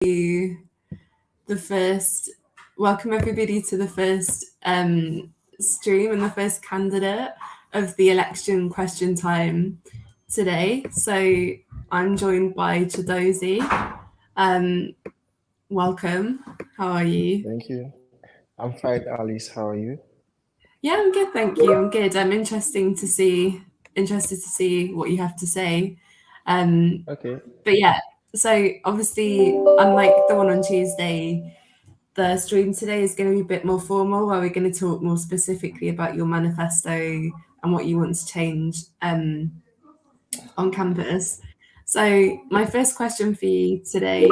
to the first, welcome everybody to the first stream and the first candidate of the election question time today. So I'm joined by Chidozie. Welcome. How are you? Thank you. I'm fine, Alice. How are you? Yeah, I'm good, thank you. I'm good. I'm interested to see what you have to say. Okay. But yeah, so obviously, unlike the one on Tuesday, the stream today is going to be a bit more formal, where we're going to talk more specifically about your manifesto and what you want to change on campus. So my first question for you today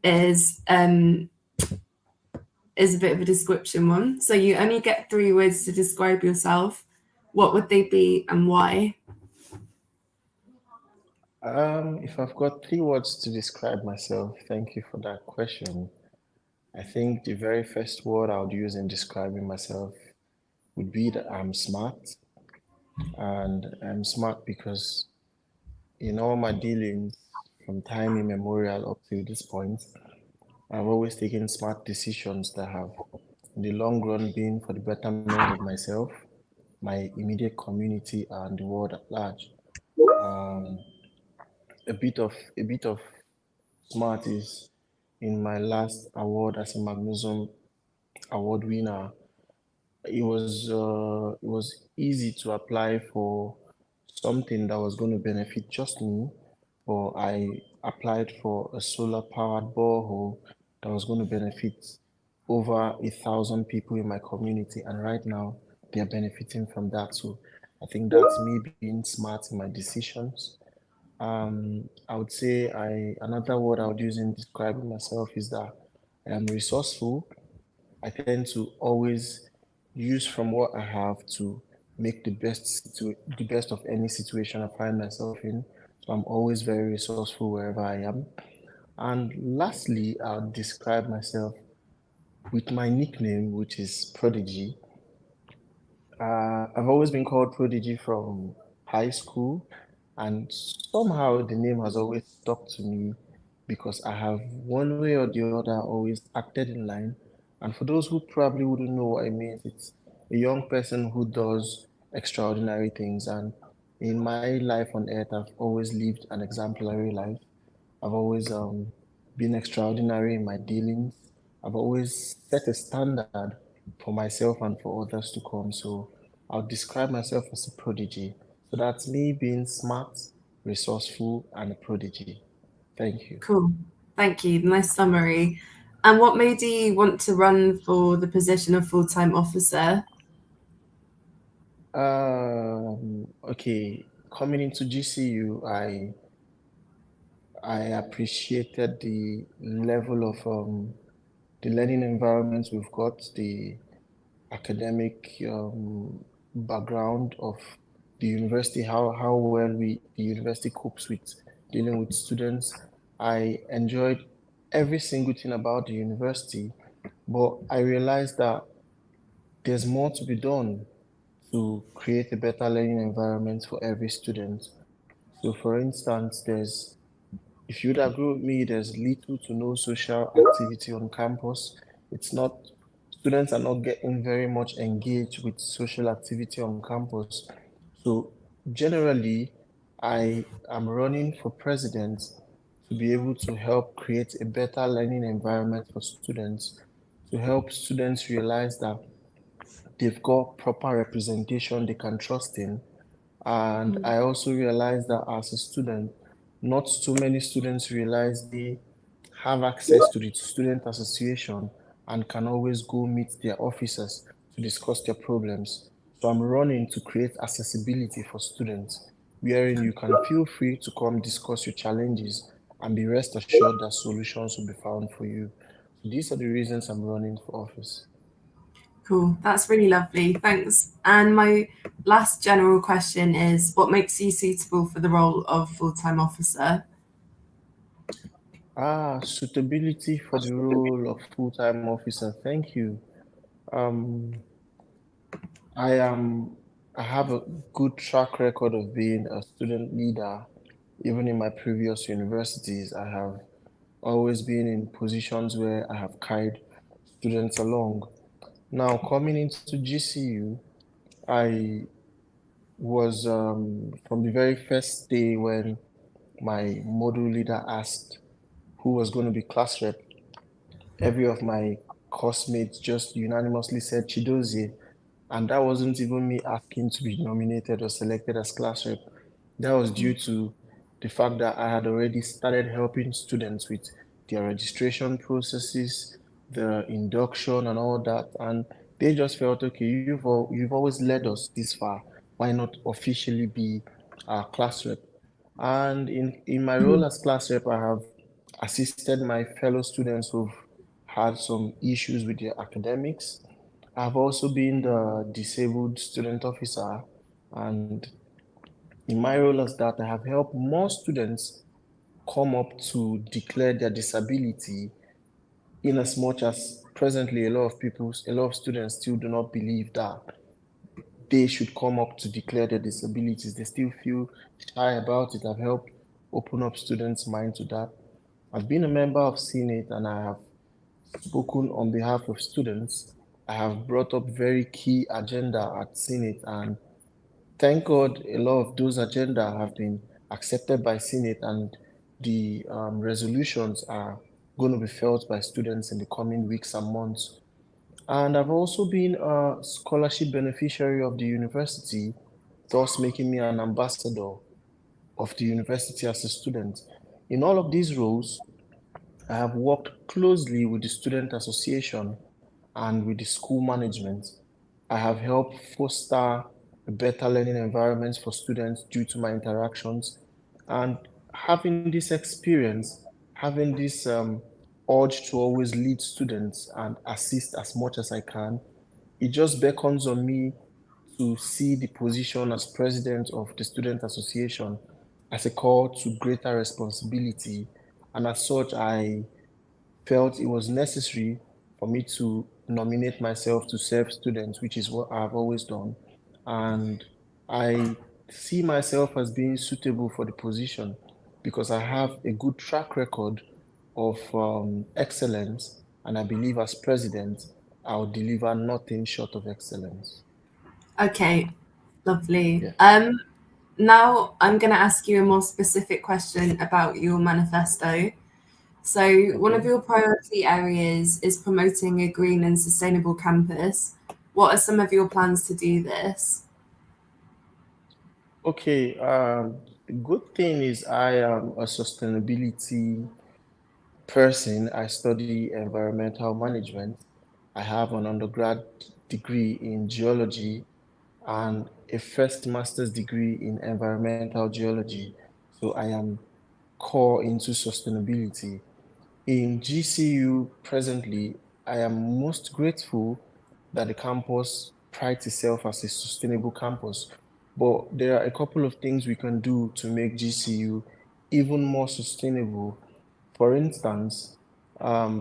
is is a bit of a description one. So you only get 3 words to describe yourself. What would they be and why? If I've got 3 words to describe myself, thank you for that question. I think the very first word I would use in describing myself would be that I'm smart. And I'm smart because in all my dealings from time immemorial up to this point, I've always taken smart decisions that have, in the long run, been for the betterment of myself, my immediate community, and the world at large. Um, a bit of smart is in my last award as a Magnusum award winner. It was easy to apply for something that was going to benefit just me, but I applied for a solar powered borehole that was going to benefit over 1,000 people in my community, and right now they are benefiting from that. So I think that's me being smart in my decisions. I would say another word I would use in describing myself is that I am resourceful. I tend to always use from what I have to make the best of any situation I find myself in. So I'm always very resourceful wherever I am. And lastly, I'll describe myself with my nickname, which is Prodigy. I've always been called Prodigy from high school, and somehow the name has always stuck to me because I have one way or the other always acted in line. And for those who probably wouldn't know what it means, it's a young person who does extraordinary things. And in my life on earth, I've always lived an exemplary life. I've always been extraordinary in my dealings. I've always set a standard for myself and for others to come. So I'll describe myself as a prodigy. So that's me being smart, resourceful, and a prodigy. Thank you. Cool. Thank you. Nice summary. And what made you want to run for the position of full-time officer? Okay, coming into GCU, I appreciated the level of the learning environment we've got, the academic background of the university, how well the university copes with dealing with students. I enjoyed every single thing about the university, but I realized that there's more to be done to create a better learning environment for every student. So, for instance, if you'd agree with me, there's little to no social activity on campus. It's not, students are not getting very much engaged with social activity on campus. So generally, I am running for president to be able to help create a better learning environment for students, to help students realize that they've got proper representation they can trust in. And I also realized that as a student, not too many students realize they have access to the student association and can always go meet their officers to discuss their problems. So I'm running to create accessibility for students, wherein you can feel free to come discuss your challenges and be rest assured that solutions will be found for you. So these are the reasons I'm running for office. Cool. That's really lovely. Thanks. And my last general question is what makes you suitable for the role of full-time officer? Suitability for the role of full-time officer. Thank you. Um, I am. I have a good track record of being a student leader. Even in my previous universities, I have always been in positions where I have carried students along. Now, coming into GCU, I was from the very first day when my module leader asked who was going to be class rep, every of my classmates just unanimously said Chidozie. And that wasn't even me asking to be nominated or selected as class rep. That was due to the fact that I had already started helping students with their registration processes, the induction, and all that. And they just felt, okay, you've always led us this far. Why not officially be our class rep? And in my role as class rep, I have assisted my fellow students who've had some issues with their academics. I've also been the disabled student officer, and in my role as that, I have helped more students come up to declare their disability, in as much as presently a lot of students still do not believe that they should come up to declare their disabilities. They still feel shy about it. I've helped open up students' mind to that. I've been a member of Senate and I have spoken on behalf of students. I have brought up very key agenda at Senate, and thank God a lot of those agenda have been accepted by Senate, and the resolutions are going to be felt by students in the coming weeks and months. And I've also been a scholarship beneficiary of the university, thus making me an ambassador of the university as a student. In all of these roles, I have worked closely with the student association and with the school management. I have helped foster a better learning environment for students due to my interactions. And having this experience, having this urge to always lead students and assist as much as I can, it just beckons on me to see the position as president of the Student Association as a call to greater responsibility. And as such, I felt it was necessary for me to nominate myself to serve students, which is what I've always done. And I see myself as being suitable for the position because I have a good track record of excellence, and I believe as president, I'll deliver nothing short of excellence. Okay, lovely. Yeah. Now I'm going to ask you a more specific question about your manifesto. So, one of Okay. your priority areas is promoting a green and sustainable campus. What are some of your plans to do this? Okay. The good thing is I am a sustainability person. I study environmental management. I have an undergrad degree in geology and a first master's degree in environmental geology. So I am core into sustainability. In GCU presently, I am most grateful that the campus prides itself as a sustainable campus. But there are a couple of things we can do to make GCU even more sustainable. For instance,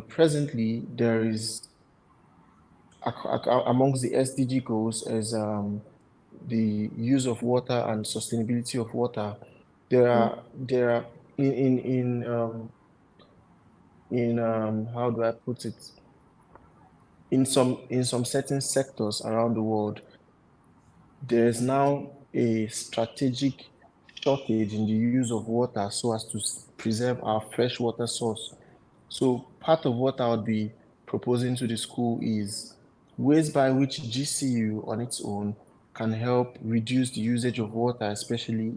presently there is amongst the SDG goals is the use of water and sustainability of water. There are in how do I put it? In some certain sectors around the world, there is now a strategic shortage in the use of water so as to preserve our fresh water source. So part of what I would be proposing to the school is ways by which GCU on its own can help reduce the usage of water, especially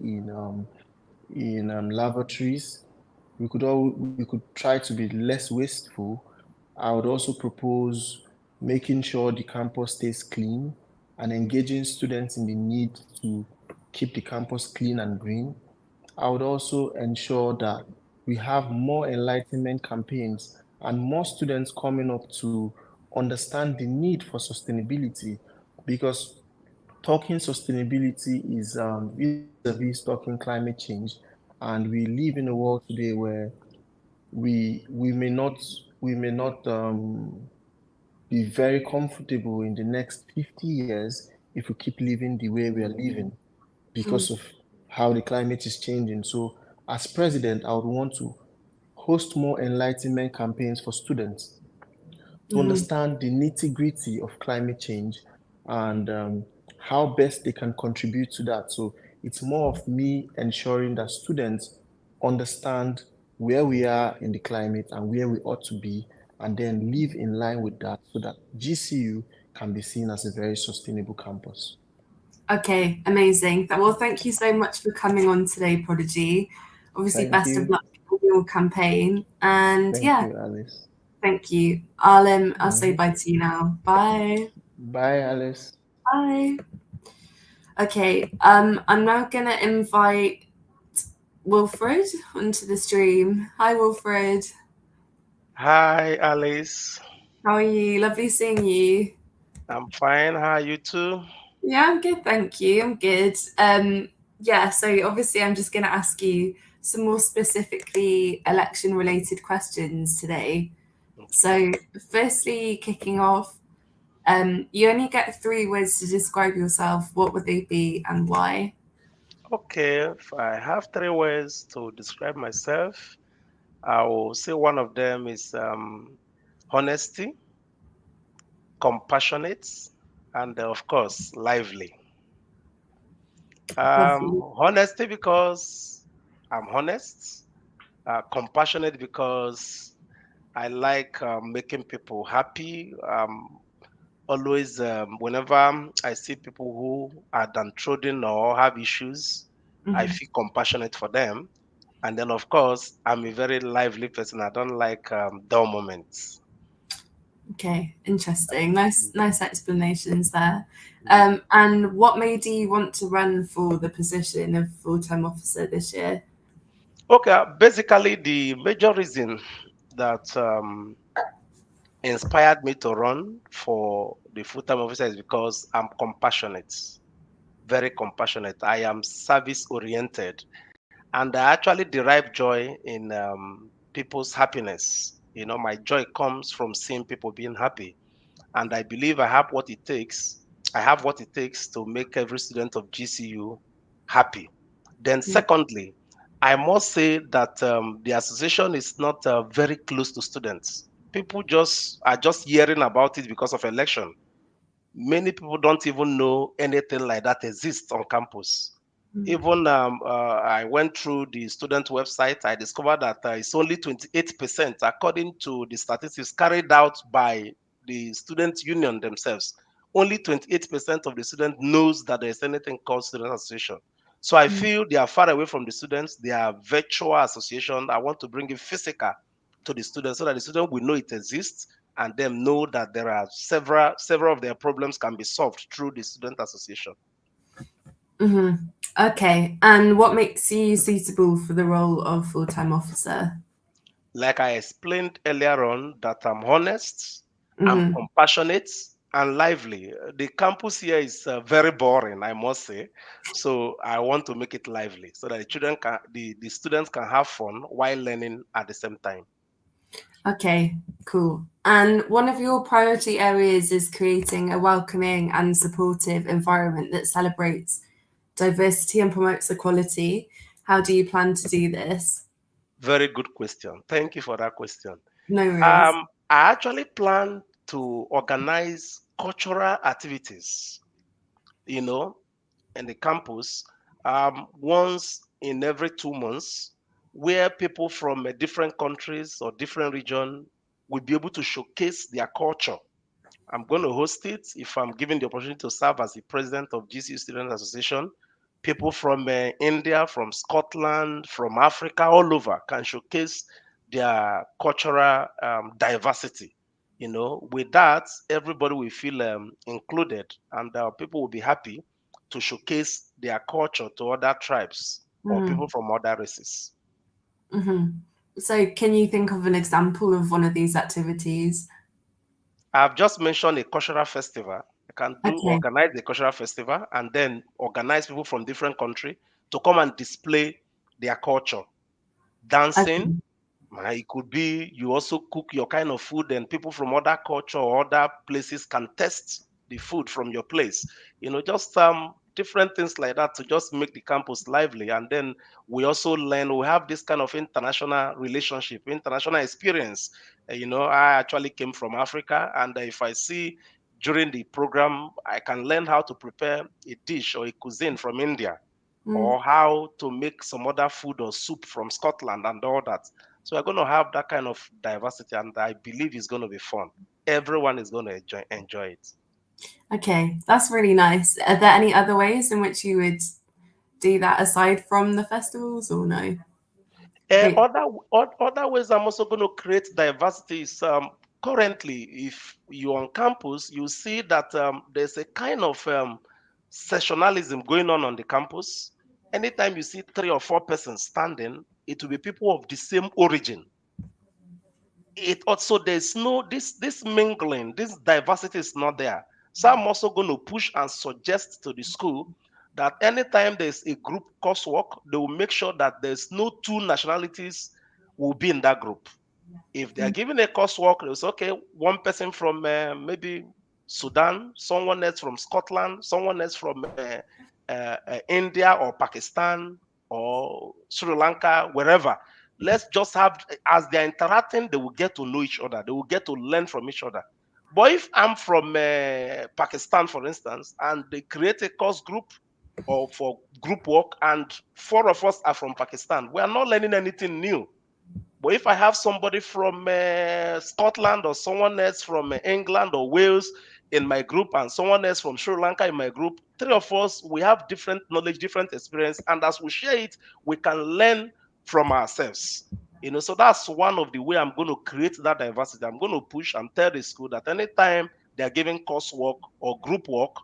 in lavatories. We could try to be less wasteful. I would also propose making sure the campus stays clean and engaging students in the need to keep the campus clean and green. I would also ensure that we have more enlightenment campaigns and more students coming up to understand the need for sustainability, because talking sustainability is vis-a-vis talking climate change, and we live in a world today where we may not be very comfortable in the next 50 years if we keep living the way we are living because of how the climate is changing. So, as president, I would want to host more enlightenment campaigns for students to understand the nitty-gritty of climate change and how best they can contribute to that. So it's more of me ensuring that students understand where we are in the climate and where we ought to be, and then live in line with that so that GCU can be seen as a very sustainable campus. Okay, amazing. Well, thank you so much for coming on today, Prodigy. Obviously, Thank best of you. luck with your campaign. And Thank yeah, you, Alice. thank you. I'll say bye to you now. Bye. Bye, Alice. Bye. Okay, I'm now gonna invite Wilfred onto the stream. Hi, Wilfred. Hi, Alice. How are you? Lovely seeing you. I'm fine. How are you too? Yeah, I'm good, thank you. I'm good. Yeah, so obviously I'm just going to ask you some more specifically election-related questions today. So, firstly, kicking off, you only get 3 words to describe yourself. What would they be and why? Okay, if I have 3 words to describe myself, I will say one of them is honesty, compassionate, and of course, lively. Lovely. Honesty because I'm honest, compassionate because I like making people happy. Always, whenever I see people who are downtrodden or have issues, I feel compassionate for them. And then, of course, I'm a very lively person. I don't like dull moments. Okay, interesting. Nice explanations there. Mhm. And what made you want to run for the position of full-time officer this year? Okay, basically, the major reason that inspired me to run for the full-time officer is because I'm compassionate, very compassionate. I am service oriented, and I actually derive joy in people's happiness. You know, my joy comes from seeing people being happy, and I believe I have what it takes. I have what it takes to make every student of GCU happy. Then, secondly, I must say that the association is not very close to students. People just are just hearing about it because of election. Many people don't even know anything like that exists on campus. Even I went through the student website, I discovered that it's only 28%, according to the statistics carried out by the student union themselves. Only 28% of the student knows that there's anything called student association. So I feel they are far away from the students. They are virtual association. I want to bring it physical to the students so that the student will know it exists and them know that there are several of their problems can be solved through the student association. Okay, and what makes you suitable for the role of full-time officer? Like I explained earlier on, that I'm honest, I'm compassionate, and lively. The campus here is very boring, I must say. So I want to make it lively so that the students can have fun while learning at the same time. Okay, cool. And one of your priority areas is creating a welcoming and supportive environment that celebrates diversity and promotes equality. How do you plan to do this? Very good question. Thank you for that question. No worries. I actually plan to organize cultural activities, you know, in the campus once in every 2 months, where people from different countries or different region will be able to showcase their culture. I'm going to host it if I'm given the opportunity to serve as the president of GCU Student Association. People from India, from Scotland, from Africa, all over can showcase their cultural diversity. You know, with that, everybody will feel included, and people will be happy to showcase their culture to other tribes or people from other races. So, can you think of an example of one of these activities? I've just mentioned a cultural festival. I can do Okay. organize the cultural festival and then organize people from different country to come and display their culture. Dancing, Okay. it could be you also cook your kind of food and people from other culture or other places can test the food from your place. You know, just different things like that to just make the campus lively. And then we also learn, we have this kind of international relationship, international experience. I actually came from Africa, and if I see during the program, I can learn how to prepare a dish or a cuisine from India, or how to make some other food or soup from Scotland and all that. So we're going to have that kind of diversity, and I believe it's going to be fun. Everyone is going to enjoy it. Okay, that's really nice. Are there any other ways in which you would do that aside from the festivals, or no? Other ways I'm also going to create diversity is currently, if you're on campus, you see that there's a kind of sessionalism going on the campus. Anytime you see 3 or 4 persons standing, it will be people of the same origin. It also, there's no this mingling, this diversity is not there. So I'm also going to push and suggest to the school that anytime there's a group coursework, they will make sure that there's no 2 nationalities will be in that group. If they are given a coursework, they'll say, okay, one person from maybe Sudan, someone else from Scotland, someone else from India or Pakistan or Sri Lanka, wherever. Let's just have, as they're interacting, they will get to know each other. They will get to learn from each other. But if I'm from Pakistan, for instance, and they create a course group or for group work, and 4 of us are from Pakistan, we are not learning anything new. But if I have somebody from Scotland or someone else from England or Wales in my group, and someone else from Sri Lanka in my group, 3 of us, we have different knowledge, different experience, and as we share it, we can learn from ourselves. So that's one of the way I'm going to create that diversity. I'm going to push and tell the school that anytime they're giving coursework or group work,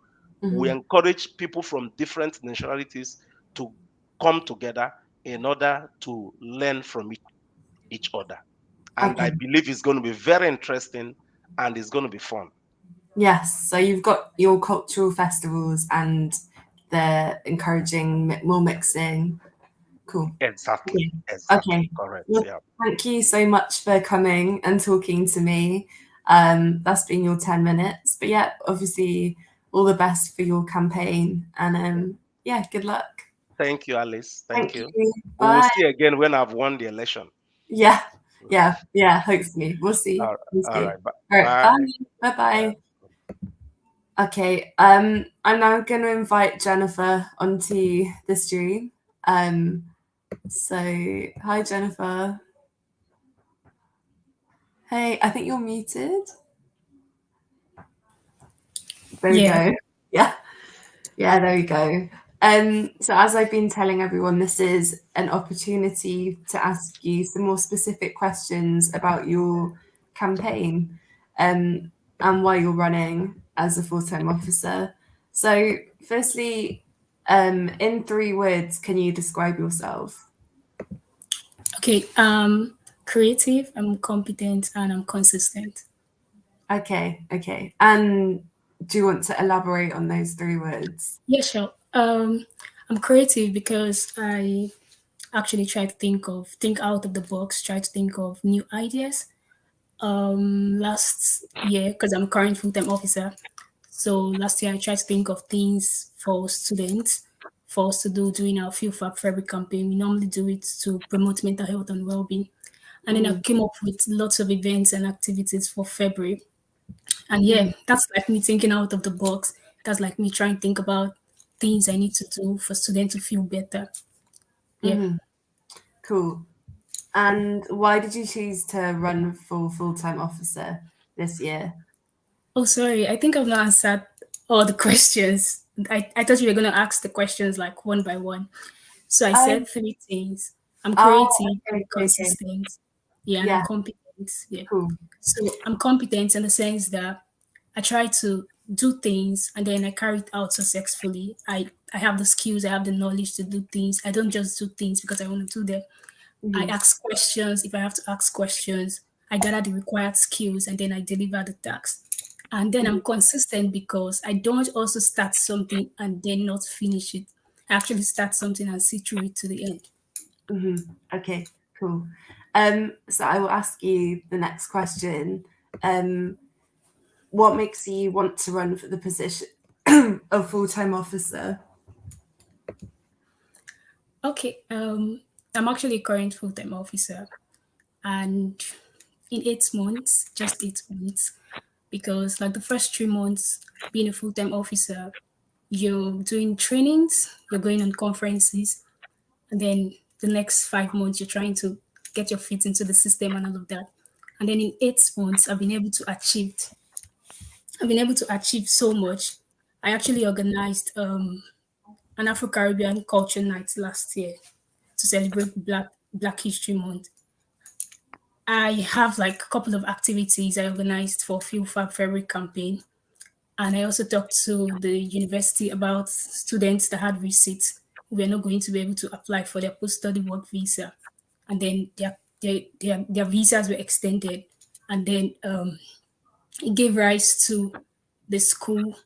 we encourage people from different nationalities to come together in order to learn from each other. And I believe it's going to be very interesting and it's going to be fun. Yes, so you've got your cultural festivals and they're encouraging more mixing. Cool. Exactly. Okay. Correct. Well, yeah. Thank you so much for coming and talking to me. That's been your 10 minutes. But yeah, obviously all the best for your campaign, and yeah, good luck. Thank you, Alice. Thank you. Bye. We'll see again when I've won the election. Yeah. Hopefully we'll see. All right. Bye. Bye. Okay. I'm now going to invite Jennifer onto the stream. So hi, Jennifer. Hey, I think you're muted. There we go. Yeah, there we go. So as I've been telling everyone, this is an opportunity to ask you some more specific questions about your campaign and why you're running as a full-time officer. So firstly, in 3 words, can you describe yourself? Okay, creative, I'm competent, and I'm consistent. Okay. And do you want to elaborate on those 3 words? Yeah, sure. I'm creative because I actually try to think out of the box, try to think of new ideas. Last year, because I'm a current full-time officer, so last year I tried to think of things for students for us to do during our Feel Fab February campaign. We normally do it to promote mental health and well-being. And then I came up with lots of events and activities for February. And yeah, that's like me thinking out of the box. That's like me trying to think about things I need to do for students to feel better. Yeah. Cool. And why did you choose to run for full-time officer this year? Oh, sorry. I think I've not answered all the questions. I thought you were going to ask the questions like one by one. So I said 3 things. I'm creative, I'm consistent. Yeah, and I'm competent. Yeah. Cool. So I'm competent in the sense that I try to do things and then I carry it out successfully. I have the skills, I have the knowledge to do things. I don't just do things because I want to do them. I ask questions if I have to ask questions. I gather the required skills and then I deliver the task. And then I'm consistent because I don't also start something and then not finish it. I actually start something and see through it to the end. Okay, cool. So I will ask you the next question. What makes you want to run for the position of full-time officer? Okay. I'm actually a current full-time officer, and in 8 months, just 8 months, because like the first 3 months being a full-time officer, you're doing trainings, you're going on conferences, and then the next 5 months you're trying to get your feet into the system and all of that. And then in 8 months, I've been able to achieve so much. I actually organized an Afro Caribbean culture night last year to celebrate Black History Month. I have like a couple of activities I organized for Feel Fab February campaign. And I also talked to the university about students that had receipts who were not going to be able to apply for their post-study work visa. And then their visas were extended. And then it gave rise to the school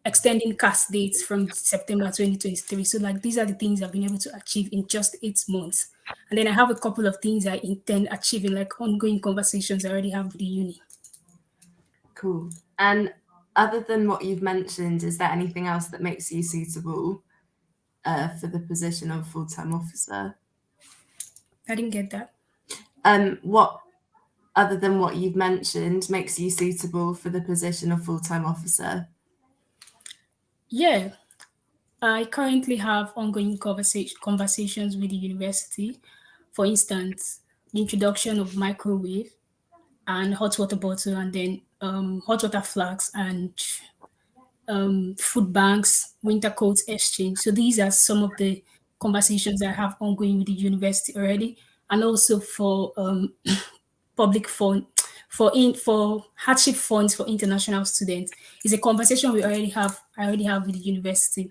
extending CAS dates from September 2023. So like these are the things I've been able to achieve in just 8 months. And then I have a couple of things I intend achieving, like ongoing conversations I already have with the uni. Cool. And other than what you've mentioned, is there anything else that makes you suitable for the position of full-time officer? I didn't get that. What, other than what you've mentioned, makes you suitable for the position of full-time officer? Yeah, I currently have ongoing conversations with the university. For instance, the introduction of microwave and hot water bottle, and then hot water flasks and food banks, winter coats exchange. So these are some of the conversations I have ongoing with the university already, and also for public fund for hardship funds for international students. Is a conversation we already have. I already have with the university.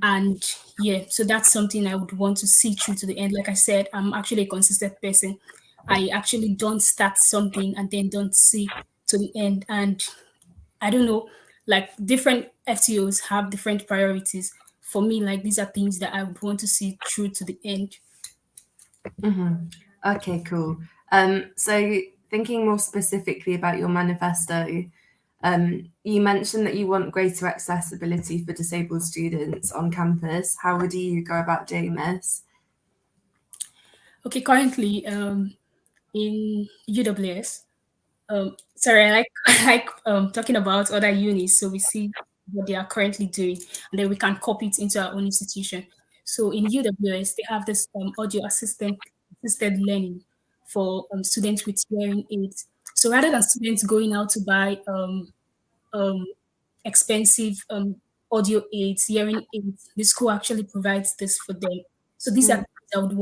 And yeah, so that's something I would want to see through to the end. Like I said, I'm actually a consistent person. I actually don't start something and then don't see to the end. And I don't know, like different FTOs have different priorities. For me, like these are things that I would want to see through to the end. Okay, cool. So thinking more specifically about your manifesto, you mentioned that you want greater accessibility for disabled students on campus. How would you go about doing this? Okay, currently in UWS, sorry, I like I like talking about other unis, so we see what they are currently doing, and then we can copy it into our own institution. So in UWS, they have this audio assisted learning for students with hearing aids. So rather than students going out to buy um, expensive audio aids, hearing aids, the school actually provides this for them. So these are things I would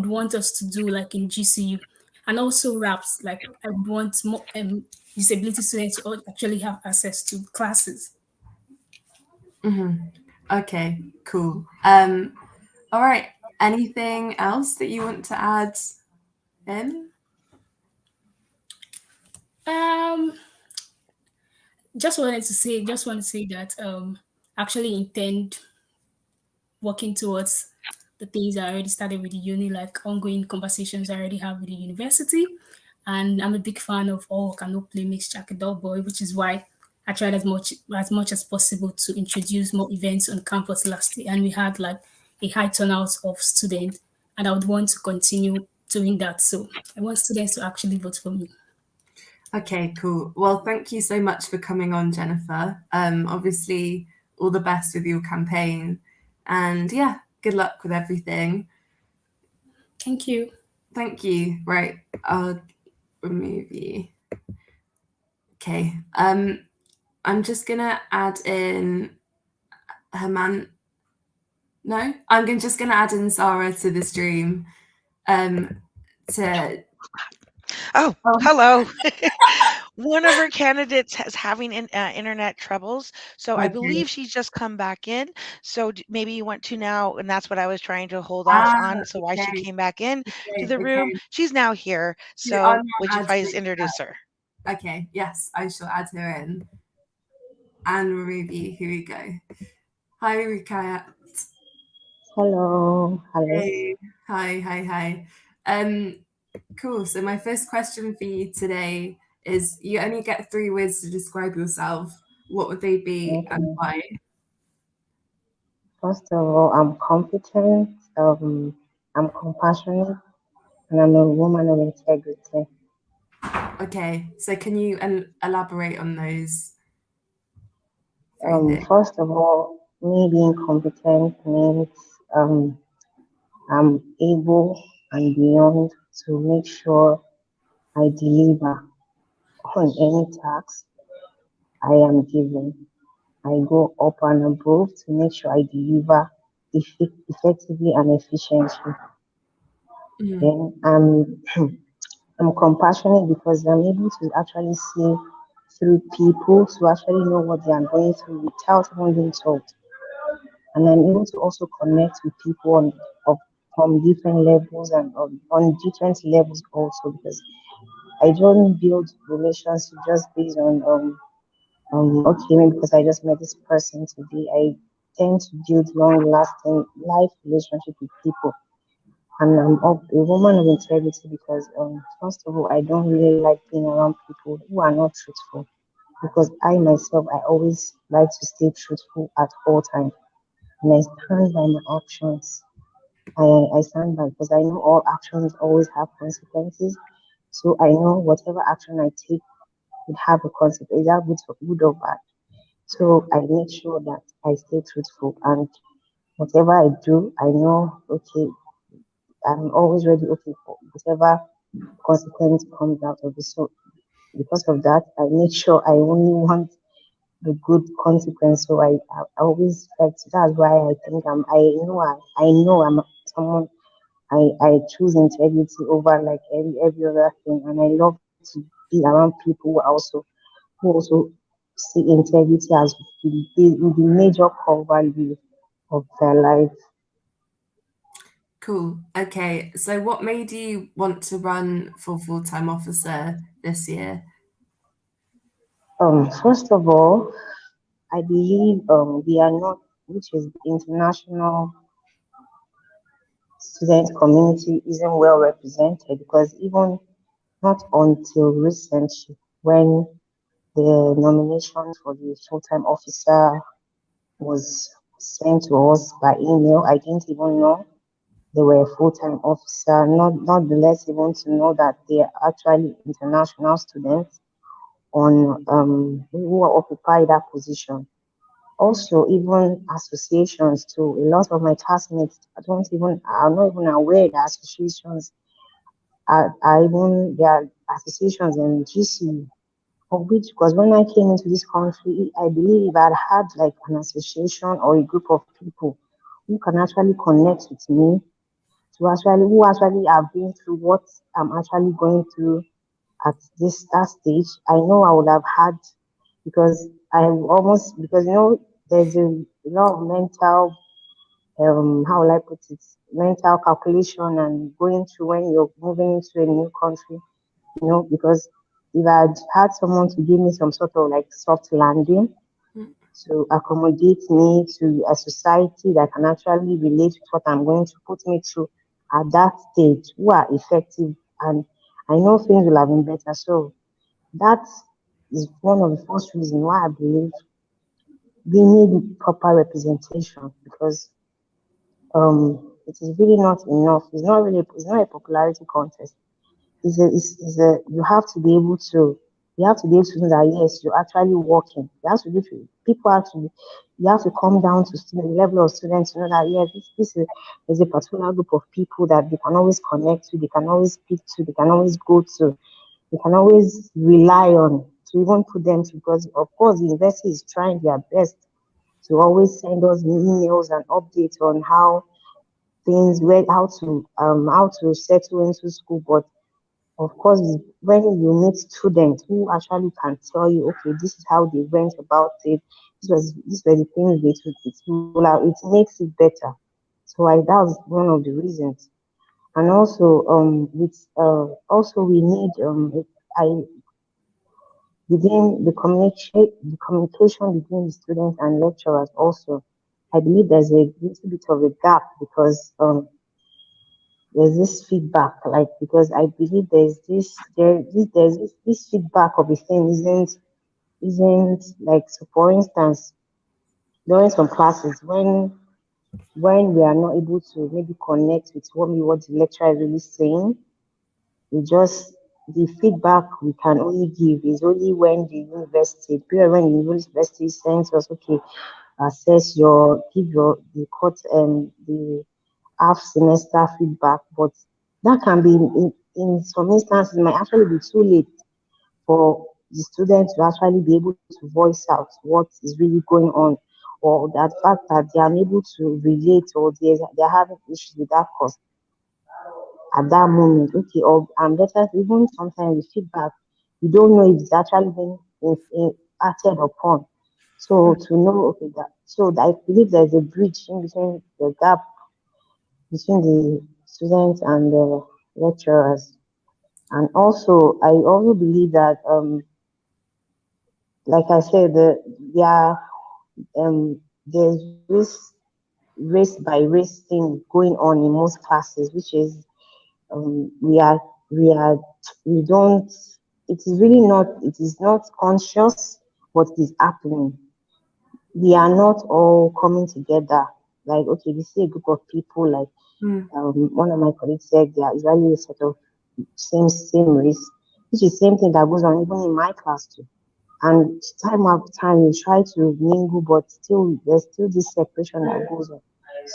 want us to do like in GCU, and also RAPs. Like I would want more disability students to actually have access to classes. Okay, cool. All right. Anything else that you want to add in? Just want to say that actually intend working towards the things I already started with the uni, like ongoing conversations I already have with the university. And I'm a big fan of all work and no play makes Jack a dull boy, which is why I tried as much as possible to introduce more events on campus last year. And we had like a high turnout of students, and I would want to continue doing that. So I want students to actually vote for me. Okay, cool. Well, thank you so much for coming on, Jennifer. Obviously, all the best with your campaign. And yeah, good luck with everything. Thank you. Thank you. Right, I'll remove you. Okay. I'm just gonna add in Herman. No, just gonna add in Sarah to the stream. To Oh, hello. One of our candidates is having internet troubles, so I Okay. believe she's just come back in. So maybe you want to now, and that's what I was trying to hold off on. So why okay. she came back in to the Okay. room. She's now here. So I'll now would you add please Rika. introduce her? Okay, yes, I shall add her in. And remove you. Here we go. Hi, Rika. Hello. Hey. Hi. Cool. So my first question for you today is: you only get 3 words to describe yourself. What would they be and why? First of all, I'm competent, I'm compassionate, and I'm a woman of integrity. Okay, so can you elaborate on those 3 things? First of all, me being competent means I'm able and beyond to make sure I deliver on any task I am given. I go up and above to make sure I deliver effectively and efficiently. Then I'm compassionate because I'm able to actually see through people to actually know what they are going through without even being told. And I'm able to also connect with people from different levels and on different levels also, because I don't build relationships just based on okay, maybe because I just met this person today. I tend to build long-lasting life relationship with people, and I'm a woman of integrity because first of all, I don't really like being around people who are not truthful, because I myself, I always like to stay truthful at all times, and I stand by my actions. I stand by because I know all actions always have consequences. So I know whatever action I take would have a consequence, either good or bad. So I make sure that I stay truthful, and whatever I do, I know, okay, I'm always ready, okay, for whatever consequence comes out of it. So because of that, I make sure I only want the good consequence. So I always fight. That's why I think I know I'm someone. I choose integrity over like every other thing, and I love to be around people who also see integrity as the major core value of their life. Cool. Okay, so what made you want to run for full-time officer this year? First of all, I believe we are not, which is the international student community, isn't well represented, because even not until recently, when the nomination for the full-time officer was sent to us by email, I didn't even know they were a full-time officer, not the less even to know that they are actually international students on who occupy that position. Also, even associations too. A lot of my classmates are not even aware that associations are even there are associations in GC, of which, because when I came into this country, I believe if I had like an association or a group of people who can actually connect with me, who actually have been through what I'm actually going through at that stage, I know I would have had, because because there's a lot of mental how will I put it, mental calculation and going through when you're moving into a new country, because if I had someone to give me some sort of like soft landing to accommodate me to a society that can actually relate with what I'm going to put me through at that stage, who are effective, and I know things will have been better. So that is one of the first reasons why I believe we need proper representation, because it is really not enough. It's not a popularity contest. You have to be able to know that yes, you're actually working. People have to you have to come down to the level of students to know that yes, is a particular group of people that they can always connect to, they can always speak to, they can always go to, they can always rely on to even put them to, because of course the university is trying their best to always send us emails and updates on how how to settle into school. But of course, when you meet students who actually can tell you, okay, this is how they went about it, these were the things they took it makes it better. So that was one of the reasons. And also we need I within the communication between the students and lecturers also. I believe there's a little bit of a gap, because there's this feedback, like, because I believe there's this feedback of a thing isn't like, so for instance, during some classes when when we are not able to maybe connect with what the lecturer is really saying, the feedback we can only give is only when the university, when the university sends us, okay, the half semester feedback, but that can be in some instances, it might actually be too late for the students to actually be able to voice out what is really going on, or that fact that they are unable to relate, or they're having issues with that course at that moment. Okay, or and better even sometimes the feedback, you don't know if it's actually been acted upon. So to know, okay, I believe there's a bridge in between the gap between the students and the lecturers. And also, I also believe that, like I said, there's this race by race thing going on in most classes, which is we don't, it is not conscious, but it is happening. We are not all coming together. Like, okay, we see a group of people, like one of my colleagues said, there is really a sort of same race, which is same thing that goes on even in my class too. And time after time, you try to mingle, but still, there's still this separation that goes on.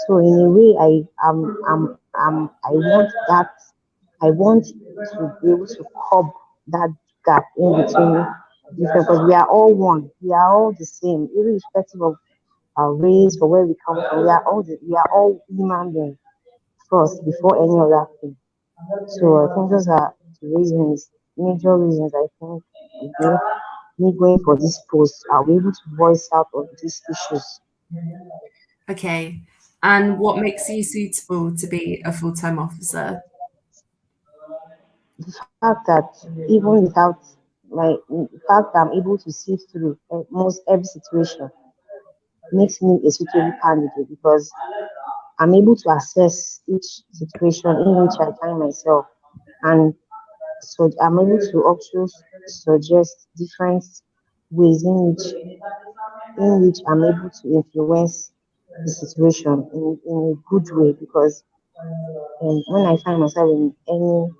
So in a way, I want to be able to curb that gap in between different, because we are all one, we are all the same, irrespective of our race or where we come from. We are all human beings first before any other thing. So I think those are the reasons, major reasons. I think me going for this post, I'll be able to voice out on these issues. Okay. And what makes you suitable to be a full-time officer? The fact that even without the fact that I'm able to see through most every situation makes me a suitable candidate, because I'm able to assess each situation in which I find myself, and so I'm able to also suggest different ways in which I'm able to influence the situation in a good way, because when I find myself in in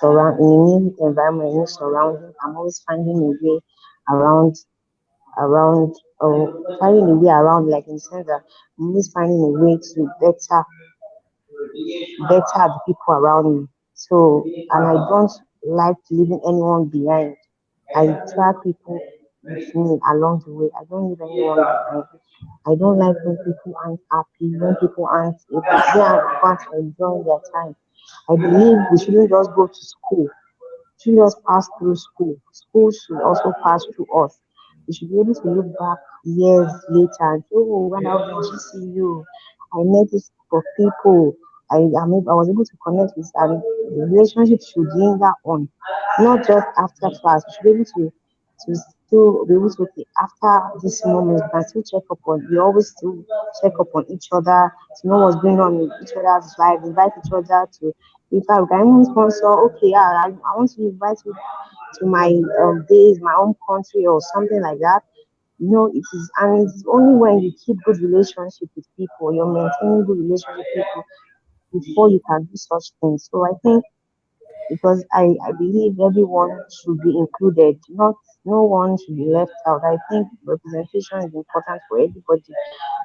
a new environment, new surrounding, I'm always finding a way around or finding a way around, like in the sense that I'm always finding a way to better the people around me. So, and I don't like leaving anyone behind. I drag people with me along the way. I don't leave anyone behind. I don't like when people aren't happy, when people aren't able, they aren't enjoying their time. I believe we shouldn't just go to school. We shouldn't just pass through school. School should also pass through us. We should be able to look back years later and say, oh, when I was in GCU, I met this group of people. I was able to connect with, and the relationship should linger on, not just after class. We should be able to still be able to, okay, after this moment, we can still check up on, we always still check up on each other to know what's going on in each other's life, invite each other to, if I can even sponsor, okay, yeah, I want to invite you to my days, my own country or something like that. You know, it is, and it's only when you keep good relationship with people, you're maintaining good relationship with people before you can do such things. So I think, because I believe everyone should be included, not no one should be left out. I think representation is important for everybody,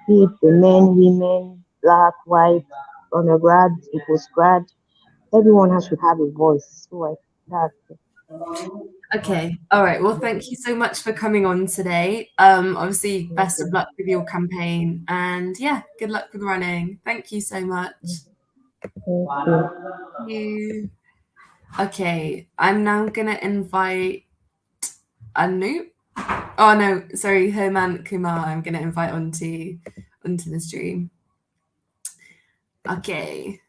be it the men, women, black, white, undergrad, postgrad. Everyone should have a voice. So that's it. Okay. All right. Well, thank you so much for coming on today. Obviously, best of luck with your campaign, and yeah, good luck with running. Thank you so much. Thank you. Thank you. Okay, I'm now gonna invite Anoop. Oh no, sorry, Herman Kumar. I'm gonna invite onto the stream. Okay.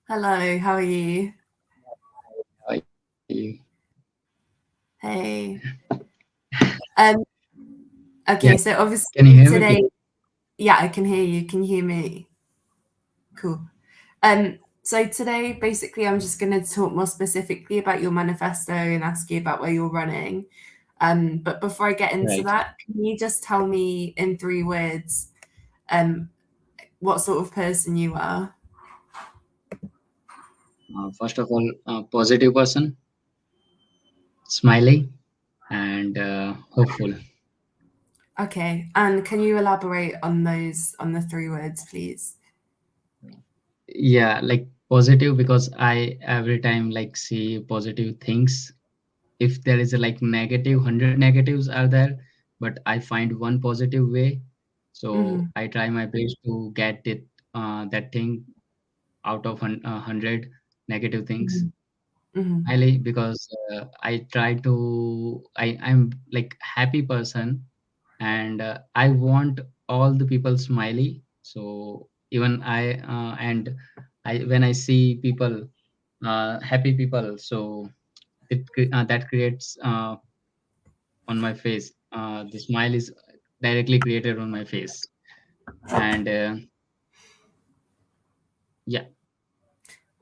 Hello, how are you? How are you? Hey. Okay, Yeah. so obviously Can you hear today, me? yeah, I can hear you. Can you hear me? Cool. So today, basically, I'm just going to talk more specifically about your manifesto and ask you about where you're running. But before I get into Right. that, can you just tell me in 3 words what sort of person you are. First of all, positive person, smiley, and hopeful. Okay, and can you elaborate on the 3 words, please? Yeah, like positive because I every time like see positive things. If there is a like negative, 100 negatives are there, but I find one positive way. So I try my best to get it that thing out of 100 negative things. Highly because I try to I'm like happy person, and I want all the people smiley. So even and I when I see people happy people, so that creates on my face. The smile is directly created on my face, and yeah,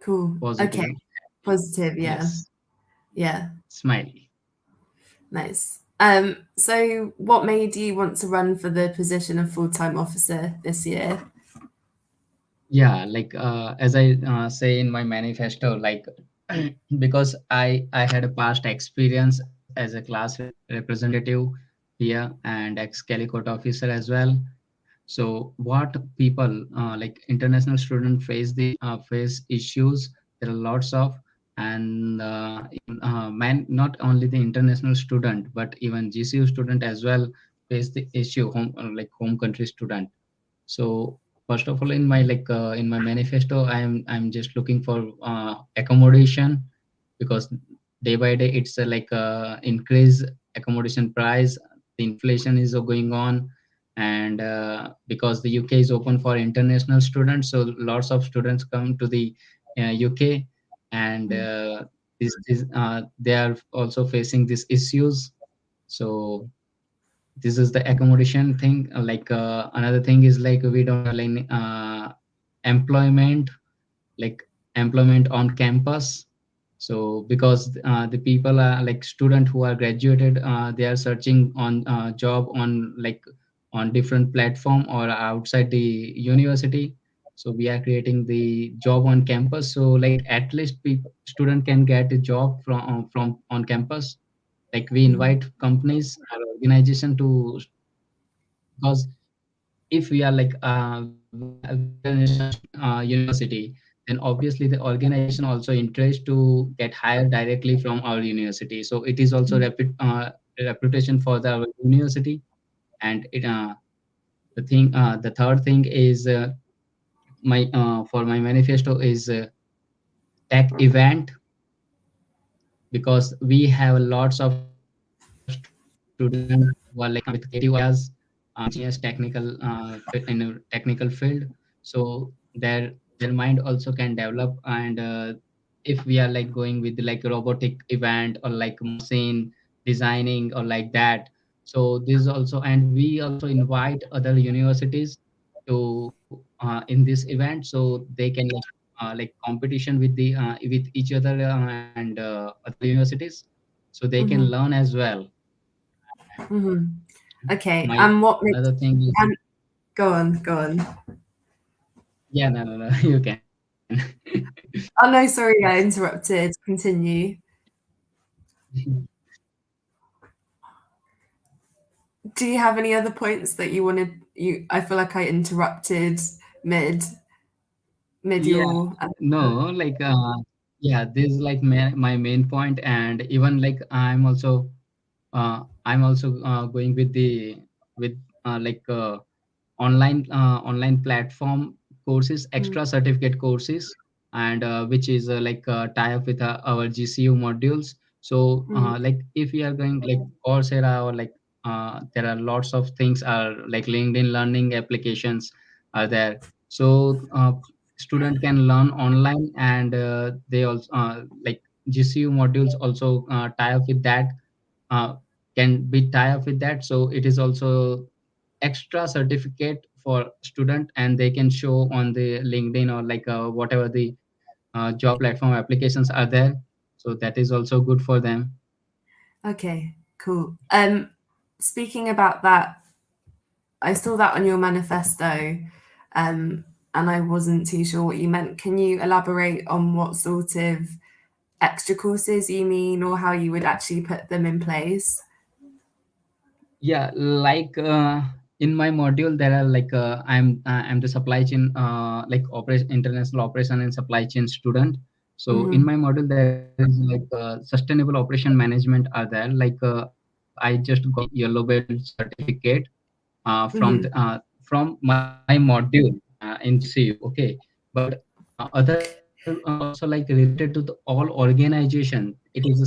Cool. positive. Okay. Positive, yeah. Yes, Yeah. smiley. Nice. So what made you want to run for the position of full-time officer this year? Yeah, like as I say in my manifesto, like because I had a past experience as a class representative here and ex Calicut officer as well. So what people like international students face issues. There are lots of, and man, not only the international student but even GCU student as well face the issue home like home country student. So first of all, in my manifesto, I'm just looking for accommodation, because day by day it's increase accommodation price. The inflation is going on, and because the UK is open for international students, so lots of students come to the UK, and they are also facing these issues. So this is the accommodation thing. Another thing is like we don't have like employment, like employment on campus. So because the people are like student who are graduated, they are searching on job on like on different platform or outside the university. So we are creating the job on campus, so like at least people student can get a job from on campus. Like we invite companies or organization to, because if we are like university, then obviously the organization also interest to get hired directly from our university. So it is also reputation for the university. And the third thing is my for my manifesto is tech event, because we have lots of students who are like with creative ideas, engineers, in a technical field. So their mind also can develop. And if we are like going with like robotic event or like machine designing or like that, so this also, and we also invite other universities to in this event, so they can like competition with the with each other and other universities, so they can learn as well. Okay, My and what makes another thing is, go on. yeah, no, you can. Oh no, sorry, I interrupted. Continue. Do you have any other points that you wanted? I feel like I interrupted mid Yeah, your. no, like yeah, this is like my main point. And even like I'm also going with the with like online platform courses, extra certificate courses, and which is like tie up with our GCU modules. So like if we are going like Coursera or like there are lots of things are like LinkedIn learning applications are there. So student can learn online, and they also like GCU modules also tie up with that, uh, can be tie up with that. So it is also extra certificate for student, and they can show on the LinkedIn or like whatever the job platform applications are there. So that is also good for them. Okay, cool. Speaking about that, I saw that on your manifesto. and I wasn't too sure what you meant. Can you elaborate on what sort of extra courses you mean, or how you would actually put them in place? Yeah, like in my module there are like I'm the supply chain like operation international operation and supply chain student. So in my module there is like sustainable operation management are there. Like I just got yellow belt certificate from my module in GCU. Okay, but other also like related to the all organization. It is a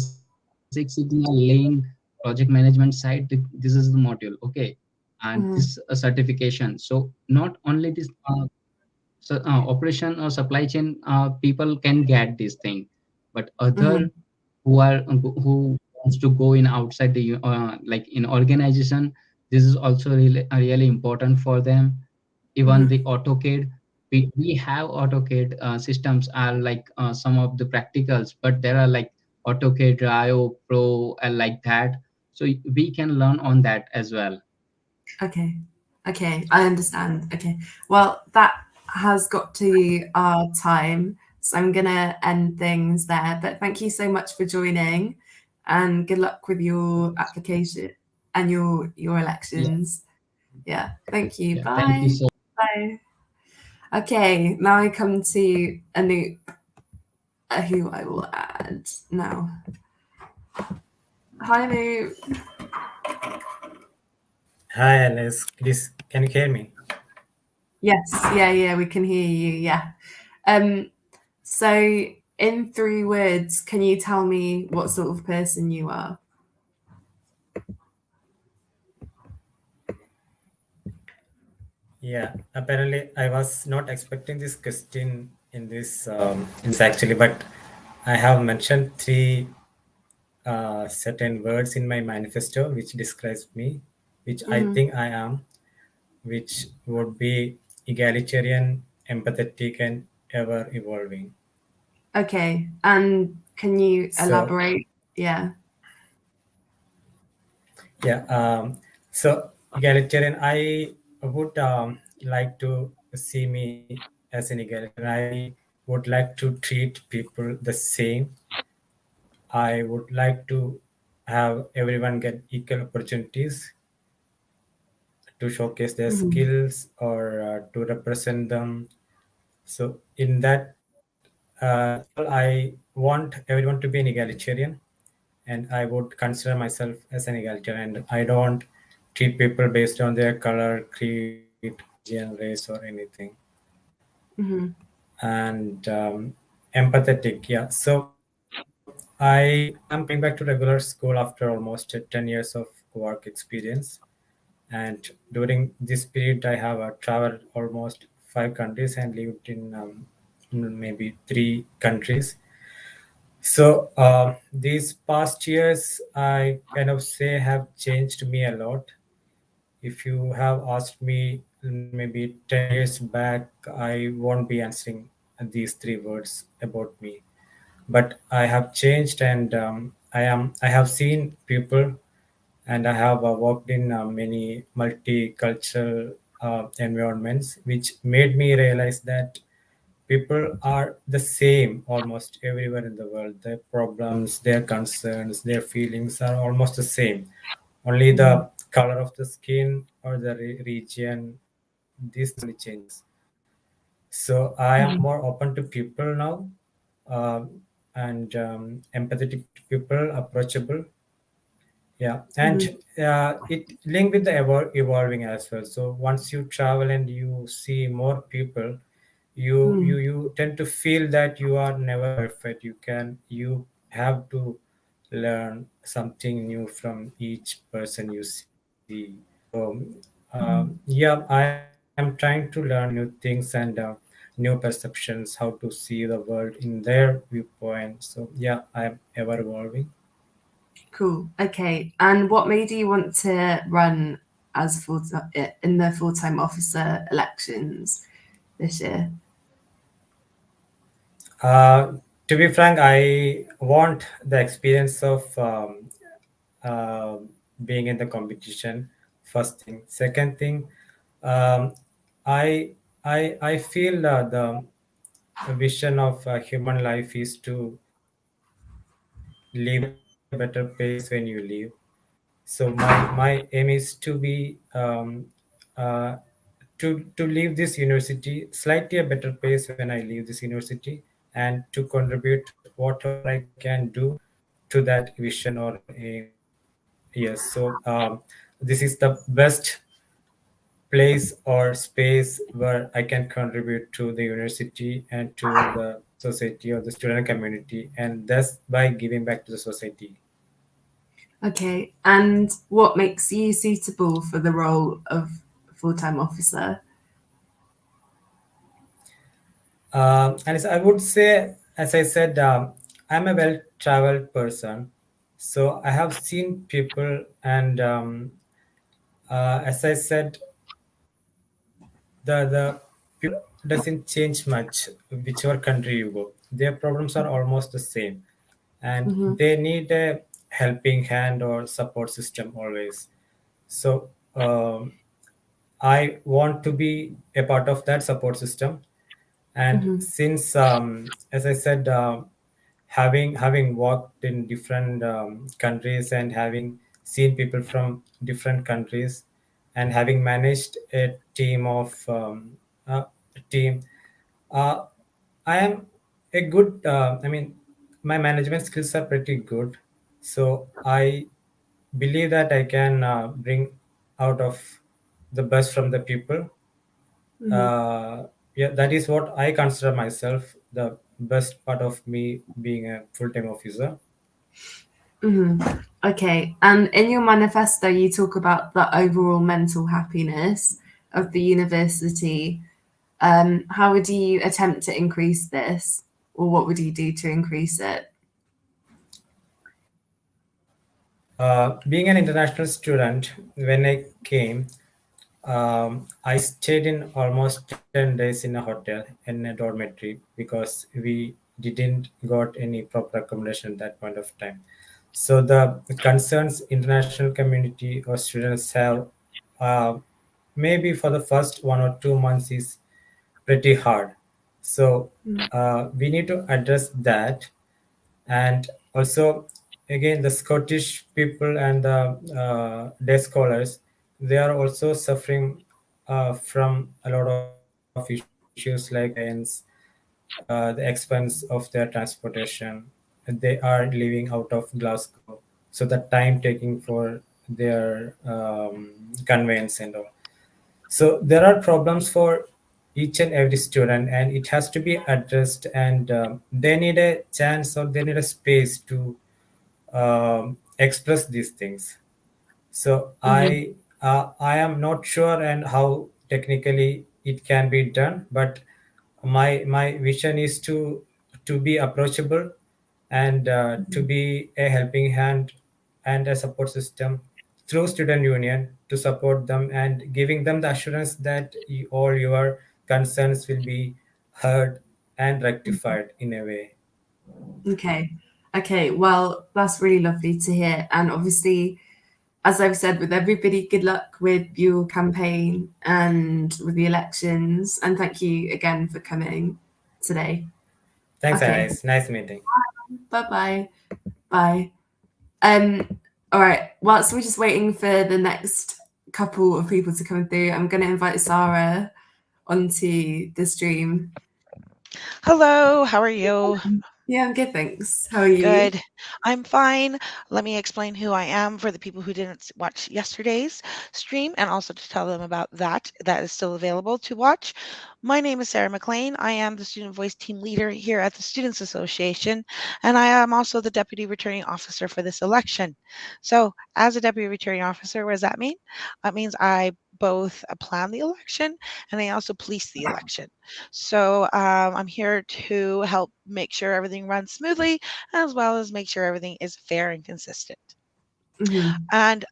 6 Sigma Lean project management side. This is the module. Okay, and this certification. So not only this operation or supply chain people can get this thing, but other who wants to go in outside the like in organization, this is also really important for them. Even the AutoCAD, we have AutoCAD systems are like some of the practicals, but there are like AutoCAD, Rio Pro, and like that. So we can learn on that as well. Okay. Okay, I understand. Okay. Well, that has got to our time. So I'm going to end things there. But thank you so much for joining, and good luck with your application and your elections. Yeah. Thank you. Yeah, thank you Bye. so Bye. Okay, now I come to Anoop, who I will add now. Hi, Anoop. Hi, Alice. Please, can you hear me? Yes, yeah, we can hear you. Yeah. So in 3 words, can you tell me what sort of person you are? Yeah, apparently I was not expecting this question in this actually, but I have mentioned 3 certain words in my manifesto which describes me, which I think I am, which would be egalitarian, empathetic, and ever evolving. Okay, and can you So elaborate? Yeah. So egalitarian, I would like to see me as an egalitarian. I would like to treat people the same. I would like to have everyone get equal opportunities to showcase their skills or to represent them. So in that level, I want everyone to be an egalitarian, and I would consider myself as an egalitarian. And I don't treat people based on their color, creed, religion, race, or anything. And empathetic, yeah. So I am coming back to regular school after almost 10 years of work experience. And during this period, I have traveled almost 5 countries and lived in maybe 3 countries. So these past years, I kind of say have changed me a lot. If you have asked me maybe 10 years back, I won't be answering these 3 words about me. But I have changed, and I have seen people, and I have worked in many multicultural environments, which made me realize that people are the same almost everywhere in the world. Their problems, their concerns, their feelings are almost the same. Only the color of the skin or the region, this only changes. So I am more open to people now, and empathetic to people, approachable. Yeah, and it linked with the evolving as well. So once you travel and you see more people, you tend to feel that you are never perfect. You have to learn something new from each person you see. So yeah, I am trying to learn new things and new perceptions, how to see the world in their viewpoint. So yeah, I am ever evolving. Cool. Okay. And what made you want to run as in the full-time officer elections this year? To be frank, I want the experience of uh, being in the competition. First thing. Second thing, um, I I feel the vision of human life is to live a better place when you live. So my aim is to be uh, to leave this university slightly a better place when I leave this university, and to contribute whatever I can do to that vision or aim. Yes, so this is the best place or space where I can contribute to the university and to the society or the student community, and thus by giving back to the society. Okay. And what makes you suitable for the role of full-time officer? And I would say, as I said, I'm a well-traveled person, so I have seen people, and as I said, the people doesn't change much whichever country you go. Their problems are almost the same, and they need a helping hand or support system always. So I want to be a part of that support system. And since, as I said, having worked in different countries and having seen people from different countries, and having managed a team of team, uh, I am a good. I mean, my management skills are pretty good, so I believe that I can bring out of the best from the people. Yeah, that is what I consider myself the best part of me being a full-time officer. Okay. And in your manifesto, you talk about the overall mental happiness of the university. How would you attempt to increase this, or what would you do to increase it? Being an international student, when I came, I stayed in almost 10 days in a hotel in a dormitory because we didn't got any proper accommodation at that point of time. So the concerns international community or students have, uh, maybe for the first 1 or 2 months, is pretty hard. So we need to address that. And also, again, the Scottish people and the day scholars, they are also suffering from a lot of issues like rents, the expense of their transportation. They are living out of Glasgow, so the time taking for their conveyance and all. So there are problems for each and every student, and it has to be addressed. And they need a chance, or they need a space to express these things. So I am not sure and how technically it can be done, but my vision is to be approachable, and to be a helping hand and a support system through student union to support them, and giving them the assurance that all your concerns will be heard and rectified in a way. Okay. Well, that's really lovely to hear. And obviously, as I've said, with everybody, good luck with your campaign and with the elections. And thank you again for coming today. Thanks, Okay. Anais. Nice meeting. Bye-bye. Bye. All right. Whilst we're just waiting for the next couple of people to come through, I'm going to invite Sarah onto the stream. Hello, how are you? Yeah, I'm good, thanks. How are you? Good. I'm fine. Let me explain who I am for the people who didn't watch yesterday's stream, and also to tell them about that is still available to watch. My name is Sarah McLean. I am the Student Voice Team Leader here at the Students Association, and I am also the Deputy Returning Officer for this election. So as a Deputy Returning Officer, what does that mean? That means I both plan the election and I also police the election. So I'm here to help make sure everything runs smoothly, as well as make sure everything is fair and consistent. And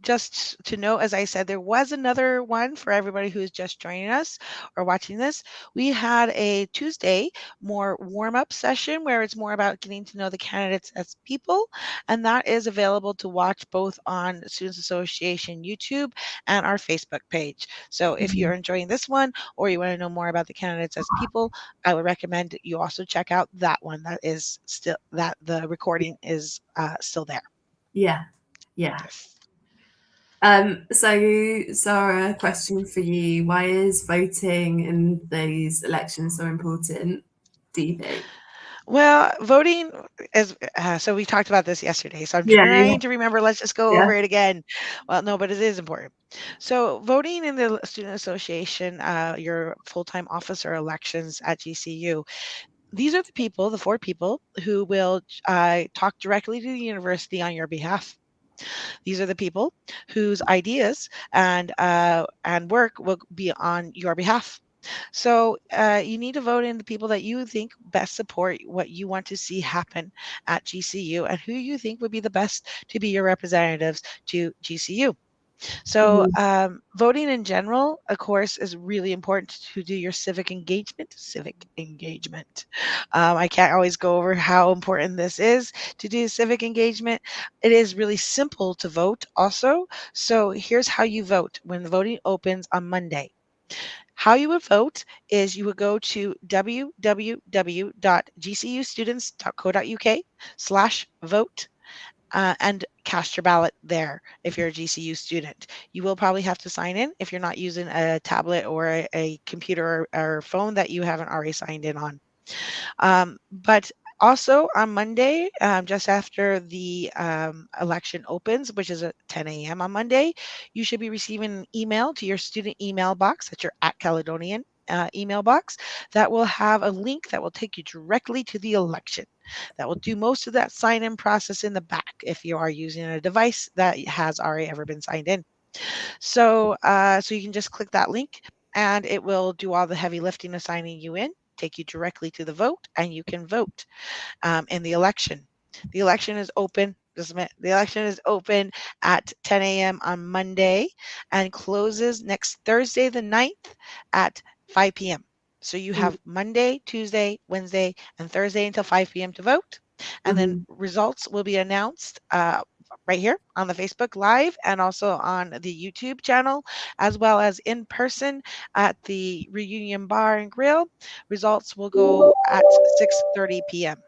just to note, as I said, there was another one for everybody who's just joining us or watching this. We had a Tuesday more warm-up session where it's more about getting to know the candidates as people, and that is available to watch both on Students Association YouTube and our Facebook page. So if you're enjoying this one or you want to know more about the candidates as people, I would recommend you also check out that one. That is still, that the recording is still there. Yeah. Yes. So Sarah, question for you. Why is voting in these elections so important, do you think? Well, voting is, so we talked about this yesterday, so I'm Yeah, trying to remember. Let's just go Yeah. over it again. Well, no, but it is important. So voting in the Student Association, your full-time officer elections at GCU, these are the people, the 4 people who will talk directly to the university on your behalf. These are the people whose ideas and work will be on your behalf. So you need to vote in the people that you think best support what you want to see happen at GCU and who you think would be the best to be your representatives to GCU. So voting in general, of course, is really important to do your civic engagement. I can't always go over how important this is to do civic engagement. It is really simple to vote also. So here's how you vote when the voting opens on Monday. How you would vote is you would go to www.gcustudents.co.uk/vote and cast your ballot there if you're a GCU student. You will probably have to sign in if you're not using a tablet or a computer or phone that you haven't already signed in on. But also on Monday, just after the election opens, which is at 10 a.m. on Monday, you should be receiving an email to your student email box at your @Caledonian email box that will have a link that will take you directly to the election. That will do most of that sign-in process in the back if you are using a device that has already ever been signed in. So, so you can just click that link and it will do all the heavy lifting of signing you in, take you directly to the vote, and you can vote in the election. The election is open. The election is open at 10 a.m. on Monday and closes next Thursday, the 9th at 5 p.m. So you have Monday, Tuesday, Wednesday, and Thursday until 5 p.m. to vote. And then results will be announced right here on the Facebook Live and also on the YouTube channel, as well as in person at the Reunion Bar and Grill. Results will go at 6:30 p.m.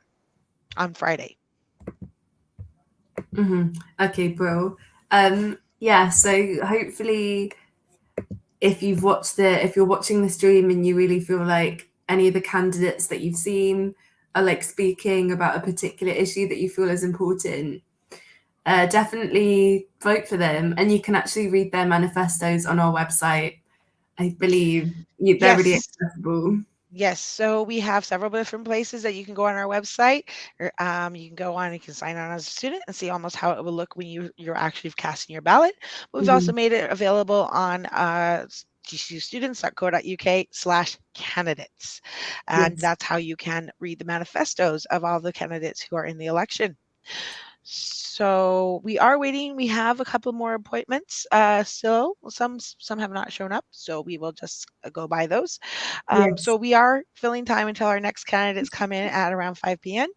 on Friday. Okay, bro. Yeah, so hopefully if you're watching the stream and you really feel like any of the candidates that you've seen are like speaking about a particular issue that you feel is important, definitely vote for them. And you can actually read their manifestos on our website. I believe they're really accessible. Yes, so we have several different places that you can go on our website. Or, you can go on, you can sign on as a student and see almost how it will look when you're actually casting your ballot. We've also made it available on gcustudents.co.uk/candidates. And that's how you can read the manifestos of all the candidates who are in the election. So we are waiting. We have a couple more appointments still. Some have not shown up, so we will just go by those. So we are filling time until our next candidates come in at around 5 p.m.